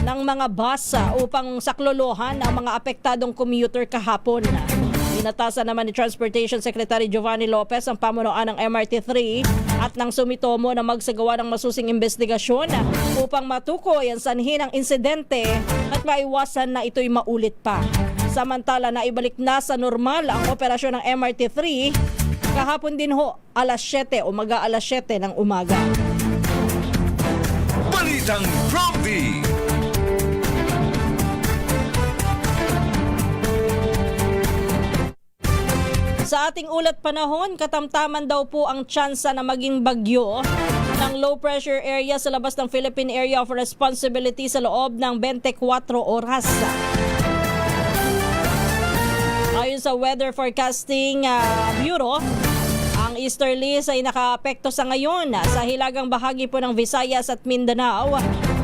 ng mga bus upang saklolohan ang mga apektadong commuter kahapon. Inatasan naman ni Transportation Secretary Giovanni Lopez ang pamunuan ng MRT3 at ng Sumitomo na magsagawa ng masusing investigasyon upang matukoy ang sanhi ng insidente at maiwasan na ito'y maulit pa. Samantala, naibalik na sa normal ang operasyon ng MRT3 kahapon din ho alas 7 o mag-aalas 7 ng umaga. Balitang Prompty. Sa ating ulat panahon, katamtaman daw po ang tsansa na maging bagyo ng low pressure area sa labas ng Philippine Area of Responsibility sa loob ng 24 oras. Ayon sa Weather Forecasting Bureau, ang easterlies ay nakaapekto sa ngayon sa hilagang bahagi po ng Visayas at Mindanao,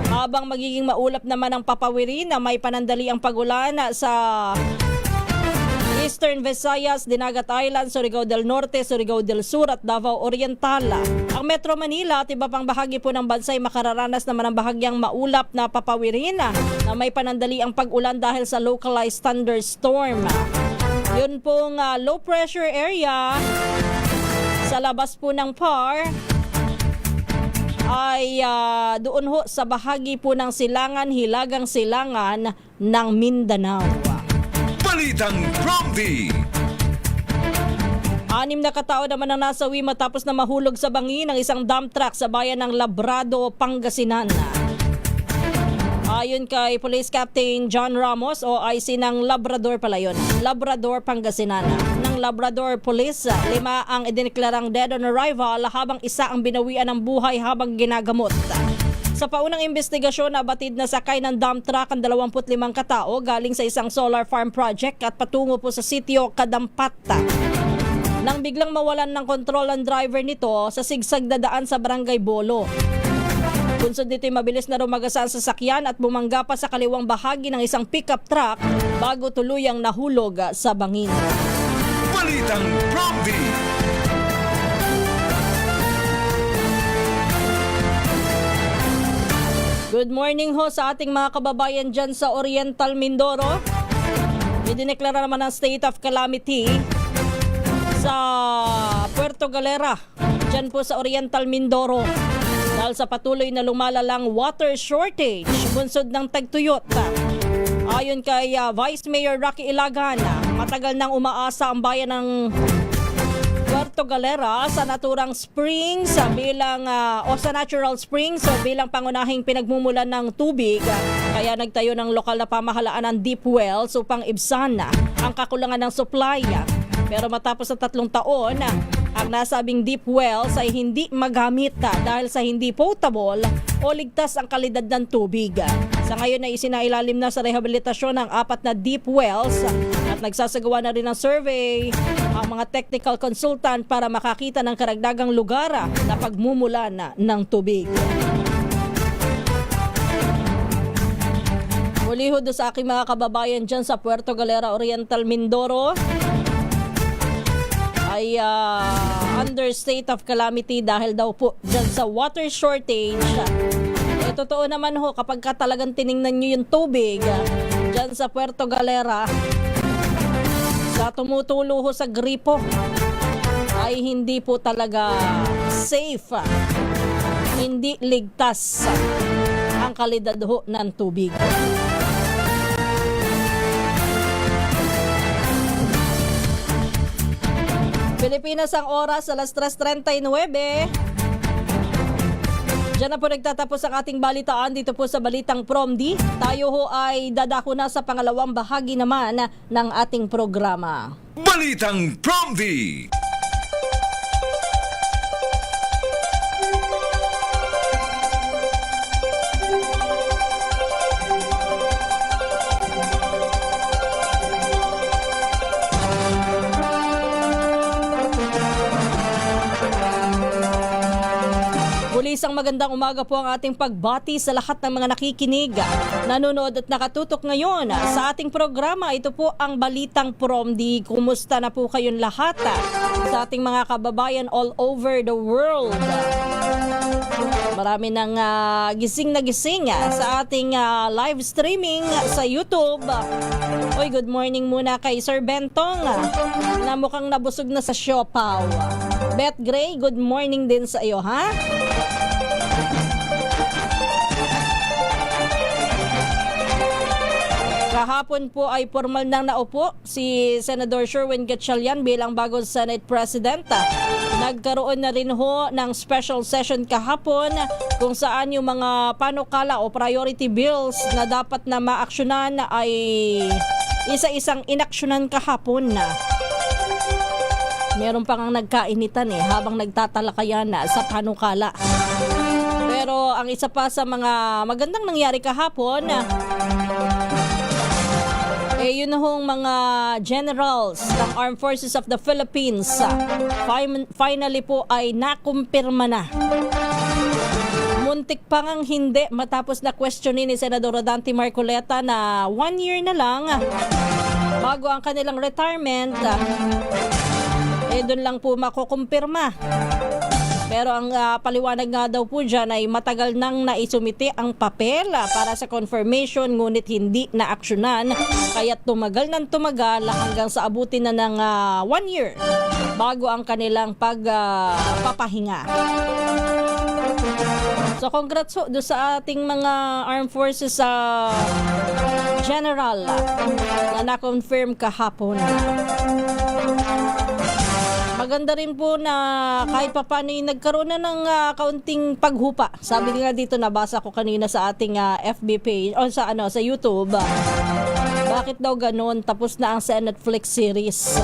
habang magiging maulap naman ang papawirin na may panandaliang pagulan sa Eastern Visayas, Dinagat Island, Surigao del Norte, Surigao del Sur at Davao Oriental. Ang Metro Manila at iba pang bahagi po ng bansa ay makararanas naman ng bahagyang maulap na papawirin na may panandaliang pag-ulan dahil sa localized thunderstorm. Yun pong low pressure area sa labas po ng PAR ay doon ho sa bahagi po ng silangan, hilagang silangan ng Mindanao. Balitang Prompty. 6 na katao naman ang nasawi matapos na mahulog sa bangin ng isang dump truck sa bayan ng Labrado, Pangasinan. Ayon kay Police Captain John Ramos, OIC ng Labrador pala yun, Labrador, Pangasinan. Ng Labrador Police, 5 ang idineklarang dead on arrival habang 1 ang binawian ng buhay habang ginagamot. Sa paunang investigasyon, nabatid na sakay ng dump truck ang 25 katao galing sa isang solar farm project at patungo po sa sitio Kadampata. Nang biglang mawalan ng kontrol ang driver nito sa sigsag na daan sa Barangay Bolo. Bunsod nito'y mabilis na rumagas ang sasakyan at bumangga pa sa kaliwang bahagi ng isang pickup truck bago tuluyang nahulog sa bangin. Balitang Prompty. Good morning ho sa ating mga kababayan dyan sa Oriental Mindoro. Idineklara naman ang state of calamity sa Puerto Galera, dyan po sa Oriental Mindoro. Dahil sa patuloy na lumalalang water shortage, bunsod ng tagtuyot. Ayon kay Vice Mayor Rocky Ilagan, matagal nang umaasa ang bayan ng Puerto Galera sa naturang springs bilang sa natural springs bilang pangunahing pinagmumulan ng tubig. Kaya nagtayo ng lokal na pamahalaan ng deep wells upang ibsan ang kakulangan ng supply. Pero matapos sa 3 taon, ang nasabing deep wells ay hindi magamit dahil sa hindi potable o ligtas ang kalidad ng tubig. Sa ngayon ay isinailalim na sa rehabilitasyon ng 4 na deep wells at nagsasagawa na rin ng survey ang mga technical consultant para makakita ng karagdagang lugar na pagmumulan ng tubig. Muli ho sa aking mga kababayan dyan sa Puerto Galera, Oriental Mindoro ay under state of calamity dahil daw po dyan sa water shortage. Totoo naman ho, kapag ka talagang tiningnan nyo yung tubig dyan sa Puerto Galera, sa tumutulo ho sa gripo, ay hindi po talaga safe, hindi ligtas ang kalidad ho ng tubig. Pilipinas ang oras, alas 3:39. Diyan na po nagtatapos ang ating balitaan dito po sa Balitang Promdi. Tayo ho ay dadako na sa pangalawang bahagi naman ng ating programa. Balitang Promdi. Isang magandang umaga po ang ating pagbati sa lahat ng mga nakikinig, nanonood at nakatutok ngayon sa ating programa. Ito po ang Balitang Promdi. Kumusta na po kayong lahat sa ating mga kababayan all over the world? Marami ng gising na gising sa ating live streaming sa YouTube. Oy, good morning muna kay Sir Bentong na mukhang nabusog na sa siopaw. Beth Gray, good morning din sa iyo, ha? Kahapon po ay formal nang naupo si Senador Sherwin Gatchalian bilang bagong Senate President. Nagkaroon na rin ho ng special session kahapon kung saan yung mga panukala o priority bills na dapat na maaksyonan ay isa-isang inaksyonan kahapon na. Meron pang nagkainitan habang nagtatalakayan sa panukala. Pero ang isa pa sa mga magandang nangyari kahapon, yun hong mga generals ng Armed Forces of the Philippines finally po ay nakumpirma na. Muntik pa ngang hindi matapos na questionin ni Senador Rodante Marcoleta na 1 year na lang bago ang kanilang retirement, doon lang po makukumpirma. Pero ang paliwanag nga daw po dyan ay matagal nang naisumite ang papel para sa confirmation ngunit hindi na aksyonan. Kaya tumagal ng tumagal hanggang sa abutin na ng 1 year bago ang kanilang pagpapahinga. So congrats do sa ating mga Armed Forces General na na-confirm kahapon. maganda rin po na kahit papaano nagkaroon na ng kaunting paghupa. Sabi nga dito, nabasa ko kanina sa ating FB page o sa YouTube. Bakit daw ganun? Tapos na ang sa Netflix series.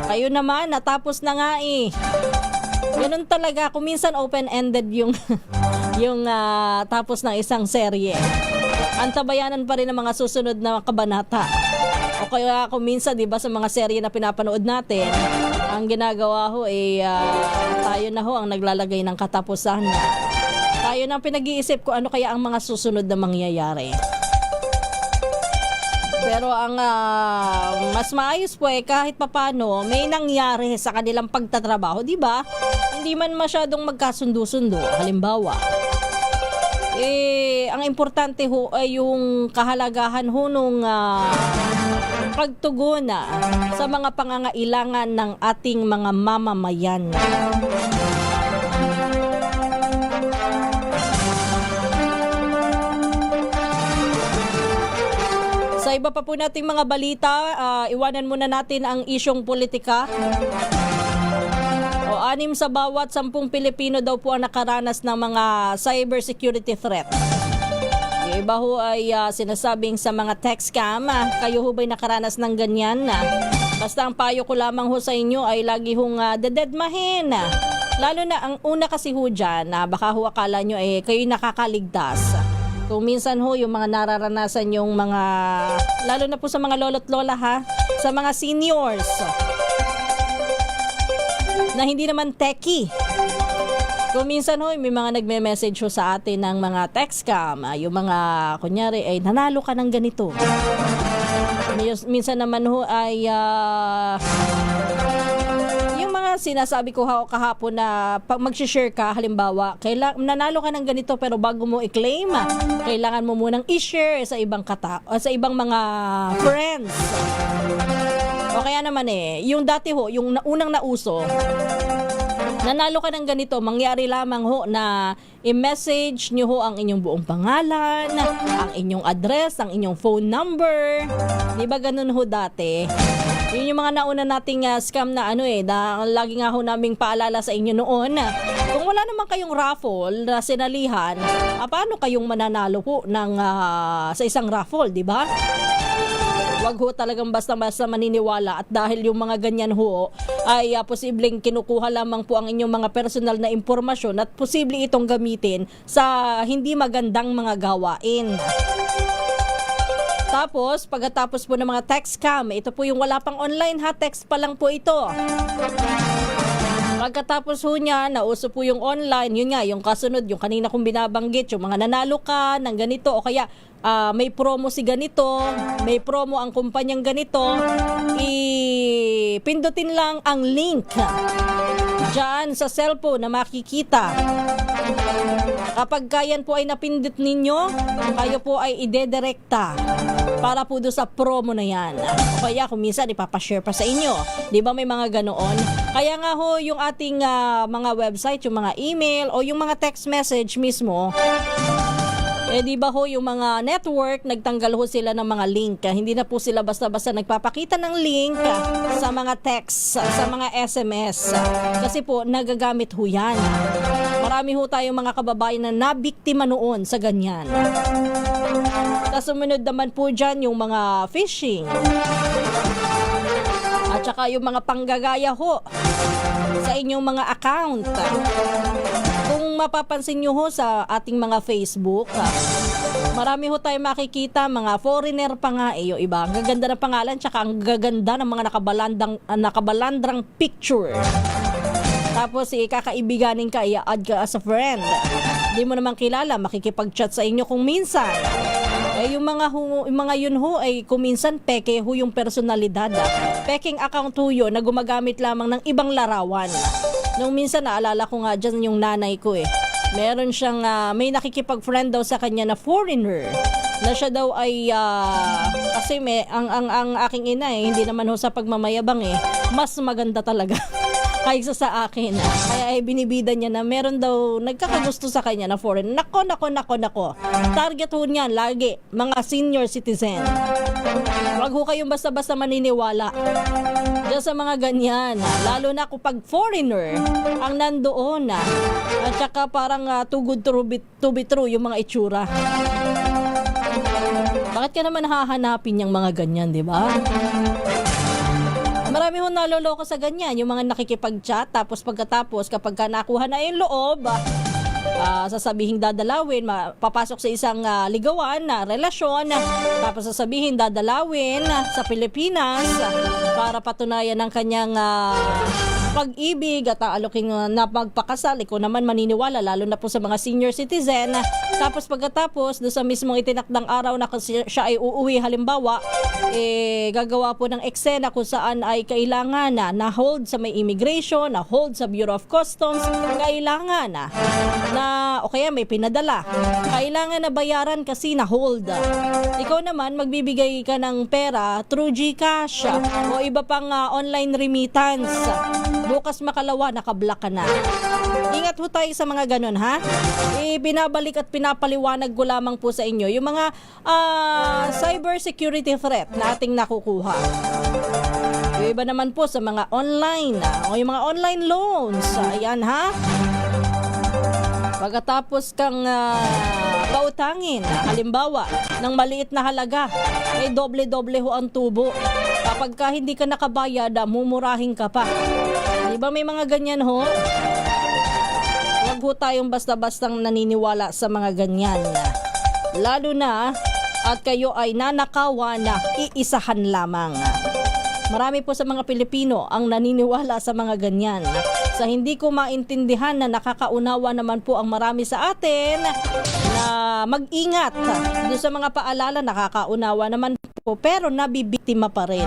Kayo naman, natapos na nga eh. Ganun talaga. Kung minsan open-ended yung tapos ng isang serye. Antabayanan pa rin ang mga susunod na kabanata. O kaya kung minsan, di ba, sa mga serye na pinapanood natin, ang ginagawa ho tayo na ho ang naglalagay ng katapusan. Tayo na ang pinag-iisip kung ano kaya ang mga susunod na mangyayari. Pero ang mas maayos po kahit papano may nangyari sa kanilang pagtatrabaho, di ba? Hindi man masyadong magkasundo-sundo. Halimbawa, ang importante ho ay yung kahalagahan ho nung pagtugon sa mga pangangailangan ng ating mga mamamayan. Sa iba pa po nating mga balita, iwanan muna natin ang isyong politika. 6 sa bawat 10 Pilipino daw po ang nakaranas ng mga cybersecurity threat. Yung iba ho ay sinasabing sa mga tech scam, kayo ho ba'y nakaranas ng ganyan? Basta ang payo ko lamang ho sa inyo ay lagi hong dededmahin. Lalo na ang una kasi ho dyan, baka ho akala nyo kayo nakakaligtas. Kung minsan ho, yung mga nararanasan yung mga, lalo na po sa mga lolo't lola sa mga seniors, na hindi naman techie. Kung minsan ho, may mga nagme-message ho sa atin ng mga text scam, yung mga, kunyari, nanalo ka ng ganito. Minsan naman ho ay, sinasabi ko kahapon na pag mag-share ka, halimbawa, nanalo ka ng ganito pero bago mo i-claim, kailangan mo munang i-share sa ibang sa ibang mga friends. O kaya naman yung dati ho, yung unang nauso, nanalo ka ng ganito, mangyari lamang ho na i-message nyo ho ang inyong buong pangalan, ang inyong address, ang inyong phone number. Di ba ganun ho dati? Yun yung mga nauna nating scam na na lagi nga ho naming paalala sa inyo noon. Kung wala naman kayong raffle na sinalihan, paano kayong mananalo po sa isang raffle, di ba? Wag ho talagang basta-basta maniniwala at dahil yung mga ganyan ho ay posibleng kinukuha lamang po ang inyong mga personal na impormasyon at posible itong gamitin sa hindi magandang mga gawain. Tapos, pagkatapos po ng mga text scam, ito po yung wala pang online text pa lang po ito. Pagkatapos ho niya, nauso po yung online, yun nga, yung kasunod, yung kanina kong binabanggit, yung mga nanalo ka ng ganito o kaya may promo si ganito, may promo ang kumpanyang ganito, pindutin lang ang link dyan sa cellphone na makikita. Kapag kayan po ay napindot ninyo, kayo po ay idedirekta para po doon sa promo na yan. O kaya kung minsan ipapashare pa sa inyo. Di ba may mga ganoon? Kaya nga ho, yung ating mga website, yung mga email o yung mga text message mismo, di ba ho, yung mga network, nagtanggal ho sila ng mga link. Hindi na po sila basta-basta nagpapakita ng link sa mga text, sa mga SMS. Kasi po, nagagamit ho yan. Marami ho tayong mga kababayan na nabiktima noon sa ganyan. Sumunod naman po dyan yung mga phishing. At saka yung mga panggagaya ho sa inyong mga account. Kung mapapansin nyo ho sa ating mga Facebook, marami ho tayo makikita, mga foreigner pa nga yung iba. Ang gaganda ng pangalan, tsaka ang gaganda ng mga nakabalandrang picture. Tapos kakaibiganin ka, i-add ka as a friend. Hindi mo naman kilala, makikipag-chat sa inyo kung minsan. Yung mga yun ho ay kuminsan peke ho yung personalidad. Peking account ho yun na gumagamit lamang ng ibang larawan. Nung minsan naalala ko nga dyan yung nanay ko meron siyang may nakikipag-friend daw sa kanya na foreigner na siya daw ay kasi ang aking ina hindi naman ho sa pagmamayabang mas maganda talaga. kaysa sa akin. Kaya ay binibida niya na meron daw nagkakagusto sa kanya na foreign. Nako. Target ho niyan lagi, mga senior citizen. Huwag ho kayong basta-basta maniniwala diyan sa mga ganyan. Lalo na kapag foreigner ang nandoon. At saka parang too good to be true yung mga itsura. Bakit ka naman hahanapin yung mga ganyan, di ba? Marami ho naloloko sa ganyan, yung mga nakikipag-chat, tapos pagkatapos, kapag ka nakuha na yung loob, sasabihin dadalawin, papasok sa isang ligawan na relasyon, tapos sasabihin dadalawin sa Pilipinas para patunayan ng kanyang pag-ibig at aaloking na magpakasal. Ikaw naman maniniwala, lalo na po sa mga senior citizen. Tapos pagkatapos, doon sa mismong itinakdang araw na siya ay uuwi, halimbawa, gagawa po ng eksena kung saan ay kailangan na hold sa may immigration, na hold sa Bureau of Customs, kailangan na o kaya may pinadala. Kailangan na bayaran kasi na hold. Ikaw naman, magbibigay ka ng pera through GCash o iba pang online remittance. Bukas makalawa, nakablock ka na. Ingat ho tayo sa mga ganun, ha? Binabalik at pinapaliwanag ko lamang po sa inyo yung mga cyber security threat na ating nakukuha. Yung iba naman po sa mga online o yung mga online loans. Ayan, ha? Pagkatapos kang pautangin, halimbawa, ng maliit na halaga, ay doble-doble ho ang tubo. Kapag ka hindi ka nakabayad, mumurahin ka pa. Di ba may mga ganyan ho? Huwag ho tayong basta-bastang naniniwala sa mga ganyan. Lalo na at kayo ay nanakawan na iisahan lamang. Marami po sa mga Pilipino ang naniniwala sa mga ganyan. Sa hindi ko maintindihan na nakakaunawa naman po ang marami sa atin na mag-ingat. Doon sa mga paalala, nakakaunawa naman po, pero nabibiktima pa rin.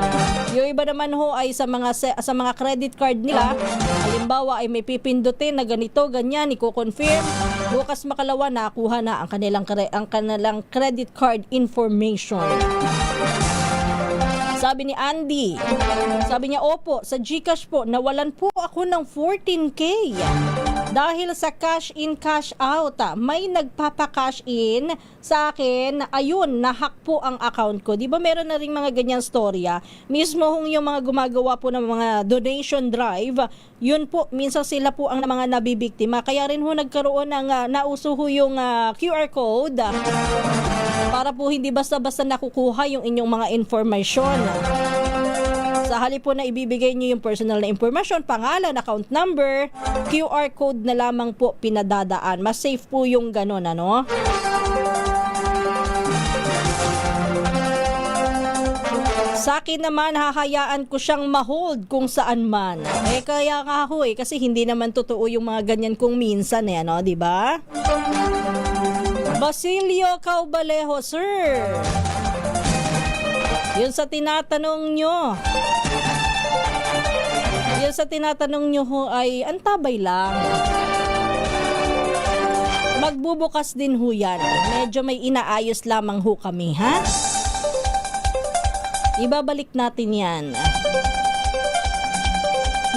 Yung iba naman ho ay sa mga credit card nila, halimbawa ay may pipindutin na ganito, ganyan, i-confirm. Bukas makalawa, nakuha na ang kanilang credit card information. Sabi ni Andy, sabi niya, opo, sa GCash po, nawalan po ako ng 14K. Dahil sa cash in, cash out, may nagpapa-cash in sa akin, ayun, nahack po ang account ko. Di ba meron na rin mga ganyang storya? Mismo yung mga gumagawa po ng mga donation drive, yun po, minsan sila po ang mga nabibiktima. Kaya rin ho nagkaroon ng nauso ho yung QR code para po hindi basta-basta nakukuha yung inyong mga information. Sa halip po na ibibigay nyo yung personal na information, pangalan, account number, QR code na lamang po pinadadaan. Mas safe po yung ganun, ano? Sa akin naman, hahayaan ko siyang ma-hold kung saan man. Kaya nga ho kasi hindi naman totoo yung mga ganyan kung minsan ano, di ba? Basilio Caubalejo, sir. Yun sa tinatanong nyo. Yun sa tinatanong nyo ho ay antabay lang. Magbubukas din ho yan. Medyo may inaayos lamang ho kami, ha? Ibabalik natin yan.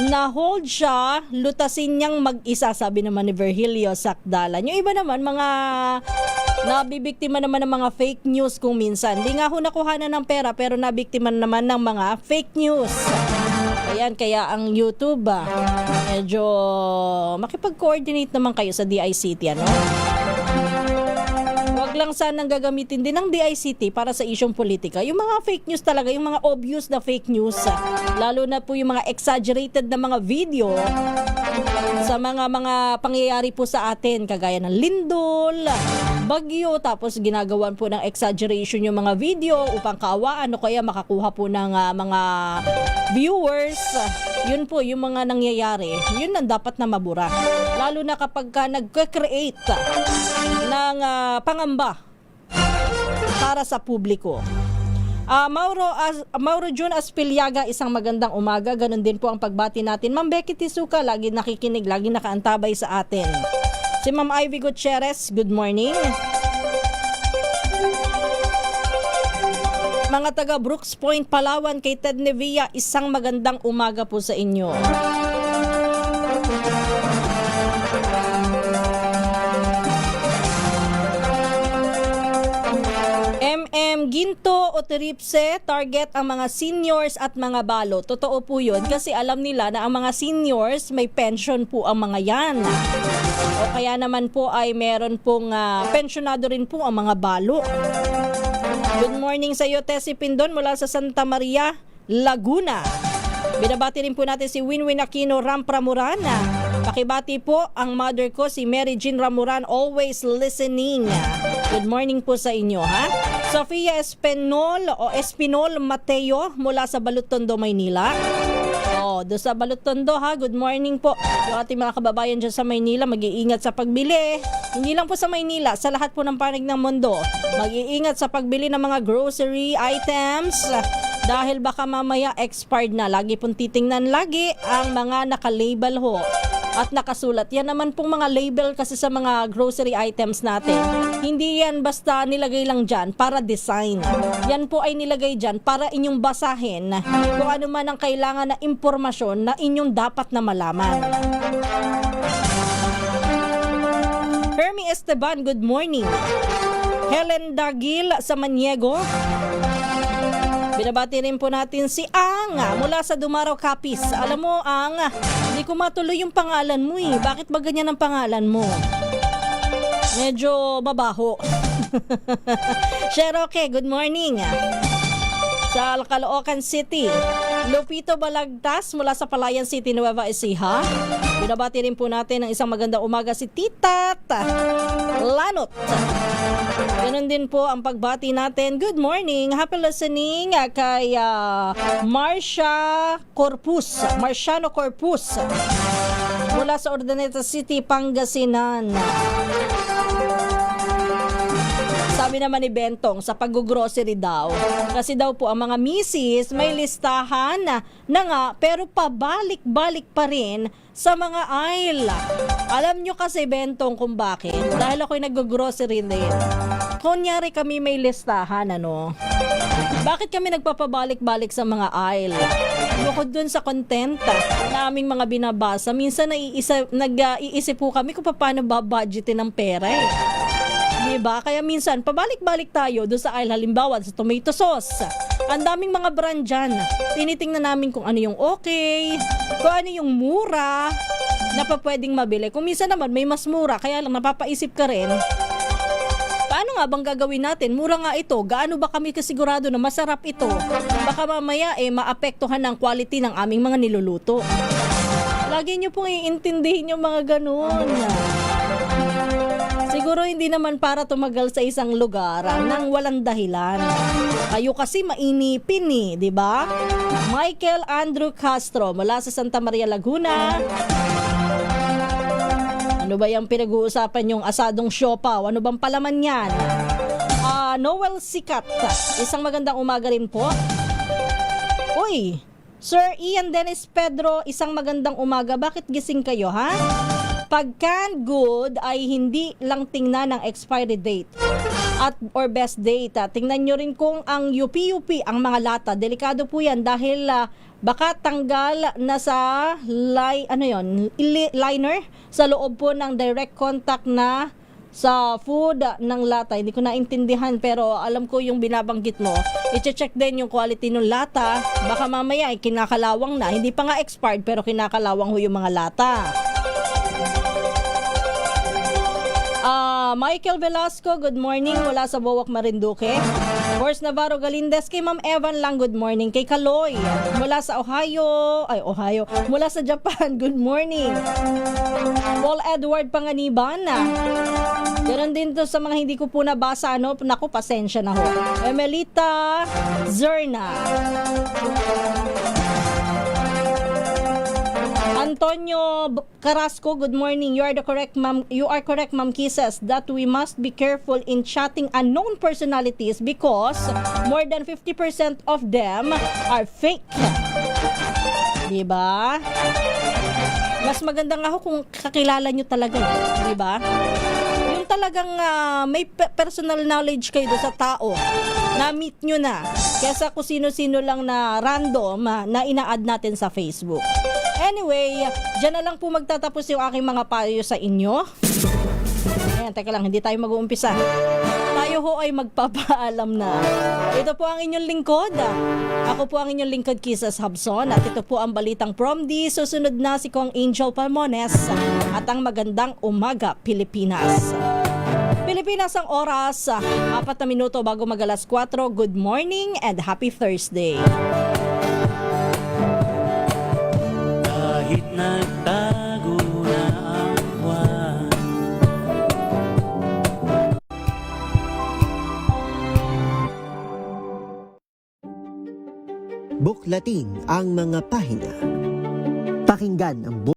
Na-hold siya, lutasin niyang mag-isa, sabi naman ni Virgilio Sakdalan. Yung iba naman, mga nabibiktima naman ng mga fake news kung minsan. Hindi nga ho nakuhanan ng pera, pero nabiktima naman ng mga fake news. Ayan, kaya ang YouTube, medyo makipag-coordinate naman kayo sa DICT, ano? Huwag lang sanang gagamitin din ng DICT para sa isyong politika. Yung mga fake news talaga, yung mga obvious na fake news, lalo na po yung mga exaggerated na mga video sa mga pangyayari po sa atin, kagaya ng lindol, bagyo, tapos ginagawan po ng exaggeration yung mga video upang kaawaan o kaya makakuha po ng mga viewers. Yun po, yung mga nangyayari, yun ang dapat na mabura. Lalo na kapag nag-create ng pangamba para sa publiko. Mauro June Aspiliaga, isang magandang umaga. Ganon din po ang pagbati natin. Ma'am Becky Tisuka, lagi nakikinig, lagi nakaantabay sa atin. Si Ma'am Ivy Gutierrez, good morning. Mga taga Brooks Point, Palawan, kay Ted Nevilla, isang magandang umaga po sa inyo. Ginto o Tiripse, target ang mga seniors at mga balo. Totoo po yun kasi alam nila na ang mga seniors may pension po ang mga yan. O kaya naman po ay meron pong pensionado rin po ang mga balo. Good morning sa iyo, Tessie Pindon mula sa Santa Maria, Laguna. Binabati rin po natin si Winwin Aquino Rampramurana. Pakibati po ang mother ko si Mary Jean Ramuran, always listening. Good morning po sa inyo, ha? Sofia Espinol Mateo mula sa Balutondo, Maynila. Do sa Balutondo, ha, good morning po. Yung ating mga kababayan dyan sa Maynila, mag-iingat sa pagbili. Hindi lang po sa Maynila, sa lahat po ng panig ng mundo. Mag-iingat sa pagbili ng mga grocery items dahil baka mamaya expired na. Lagi pong titingnan lagi ang mga naka-label ho at nakasulat. Yan naman pong mga label kasi sa mga grocery items natin. Hindi yan basta nilagay lang dyan para design. Yan po ay nilagay dyan para inyong basahin kung ano man ang kailangan na impormasyon na inyong dapat na malaman. Hermie Esteban, good morning. Helen Dagil sa Maniego. Binabati rin po natin si Ang mula sa Dumaraw, Capiz. Alam mo, Ang, hindi ko matuloy yung pangalan mo eh. Bakit ba ganyan ang pangalan mo? Medyo mabaho. Sheroke, good morning. Sa Caloocan City. Lupito Balagtas mula sa Palayan City, Nueva Ecija. Binabati rin po natin ng isang magandang umaga si Titat Lanot. Ganun din po ang pagbati natin. Good morning, happy listening kay Marciano Corpus mula sa Urdaneta City, Pangasinan. Sabi naman ni Bentong sa pag-grocery daw. Kasi daw po ang mga misis may listahan na nga pero pabalik-balik pa rin sa mga aisle. Alam nyo kasi Bentong kung bakit? Dahil ako'y nag-grocery din. Kunyari kami may listahan, ano? Bakit kami nagpapabalik-balik sa mga aisle? Bukod dun sa content na aming mga binabasa, minsan nag-iisip po kami kung paano babudgetin ng pera eh. Diba? Kaya minsan, pabalik-balik tayo doon sa aisle, halimbawa sa tomato sauce. Ang daming mga brand dyan. Tinitingnan namin kung ano yung okay, kung ano yung mura na pa pwedeng mabili. Kung minsan naman may mas mura, kaya lang napapaisip ka rin, paano nga bang gagawin natin? Mura nga ito. Gaano ba kami kasigurado na masarap ito? Baka mamaya maapektuhan ng quality ng aming mga niluluto. Lagi nyo pong iintindihin yung mga ganun. Siguro hindi naman para tumagal sa isang lugar nang walang dahilan. Kayo kasi mainipin eh, di ba? Michael Andrew Castro mula sa Santa Maria, Laguna. Ano ba yung pinag-uusapan yung asadong siopaw? Ano bang palaman yan? Noel Sikat, isang magandang umaga rin po. Uy, Sir Ian Dennis Pedro, isang magandang umaga. Bakit gising kayo, ha? Pag canned good ay hindi lang tingnan ng expiry date or best date. Tingnan nyo rin kung ang UP ang mga lata. Delikado po yan dahil baka tanggal na sa liner sa loob po ng direct contact na sa food ng lata. Hindi ko naintindihan pero alam ko yung binabanggit mo. I-check din yung quality ng lata. Baka mamaya ay kinakalawang na. Hindi pa nga expired pero kinakalawang ho yung mga lata. Michael Velasco, good morning mula sa Bowak, Marinduque. Force Navarro Galindez, kay Ma'am Evan lang, good morning. Kay Kaloy, mula sa mula sa Japan, good morning. Paul Edward Panganiban. Ganon din to sa mga hindi ko po nabasa, naku, pasensya na ho. Emelita Zerna. Antonio Carrasco, good morning. You are correct, Ma'am Kisses, that we must be careful in chatting unknown personalities because more than 50% of them are fake. Diba? Mas maganda nga ho kung kakilala nyo talaga. Diba? Yung talagang may personal knowledge kayo doon sa tao. Na-meet nyo na. Kesa kung sino-sino lang na random na ina-add natin sa Facebook. Anyway, dyan na lang po magtatapos yung aking mga payo sa inyo. Ayan, teka lang, hindi tayo mag-uumpisa. Tayo tayo ho ay magpapaalam na. Ito po ang inyong lingkod. Ako po ang inyong lingkod, Kisas Habson. At ito po ang Balitang Promdi. Susunod na si Kong Angel Palmones at ang Magandang Umaga, Pilipinas. Pilipinas ang oras, 4 na minuto bago mag-alas 4. Good morning and happy Thursday. Kahit nagtago na ang buwan, Buklatin ang mga pahina. Pakinggan ang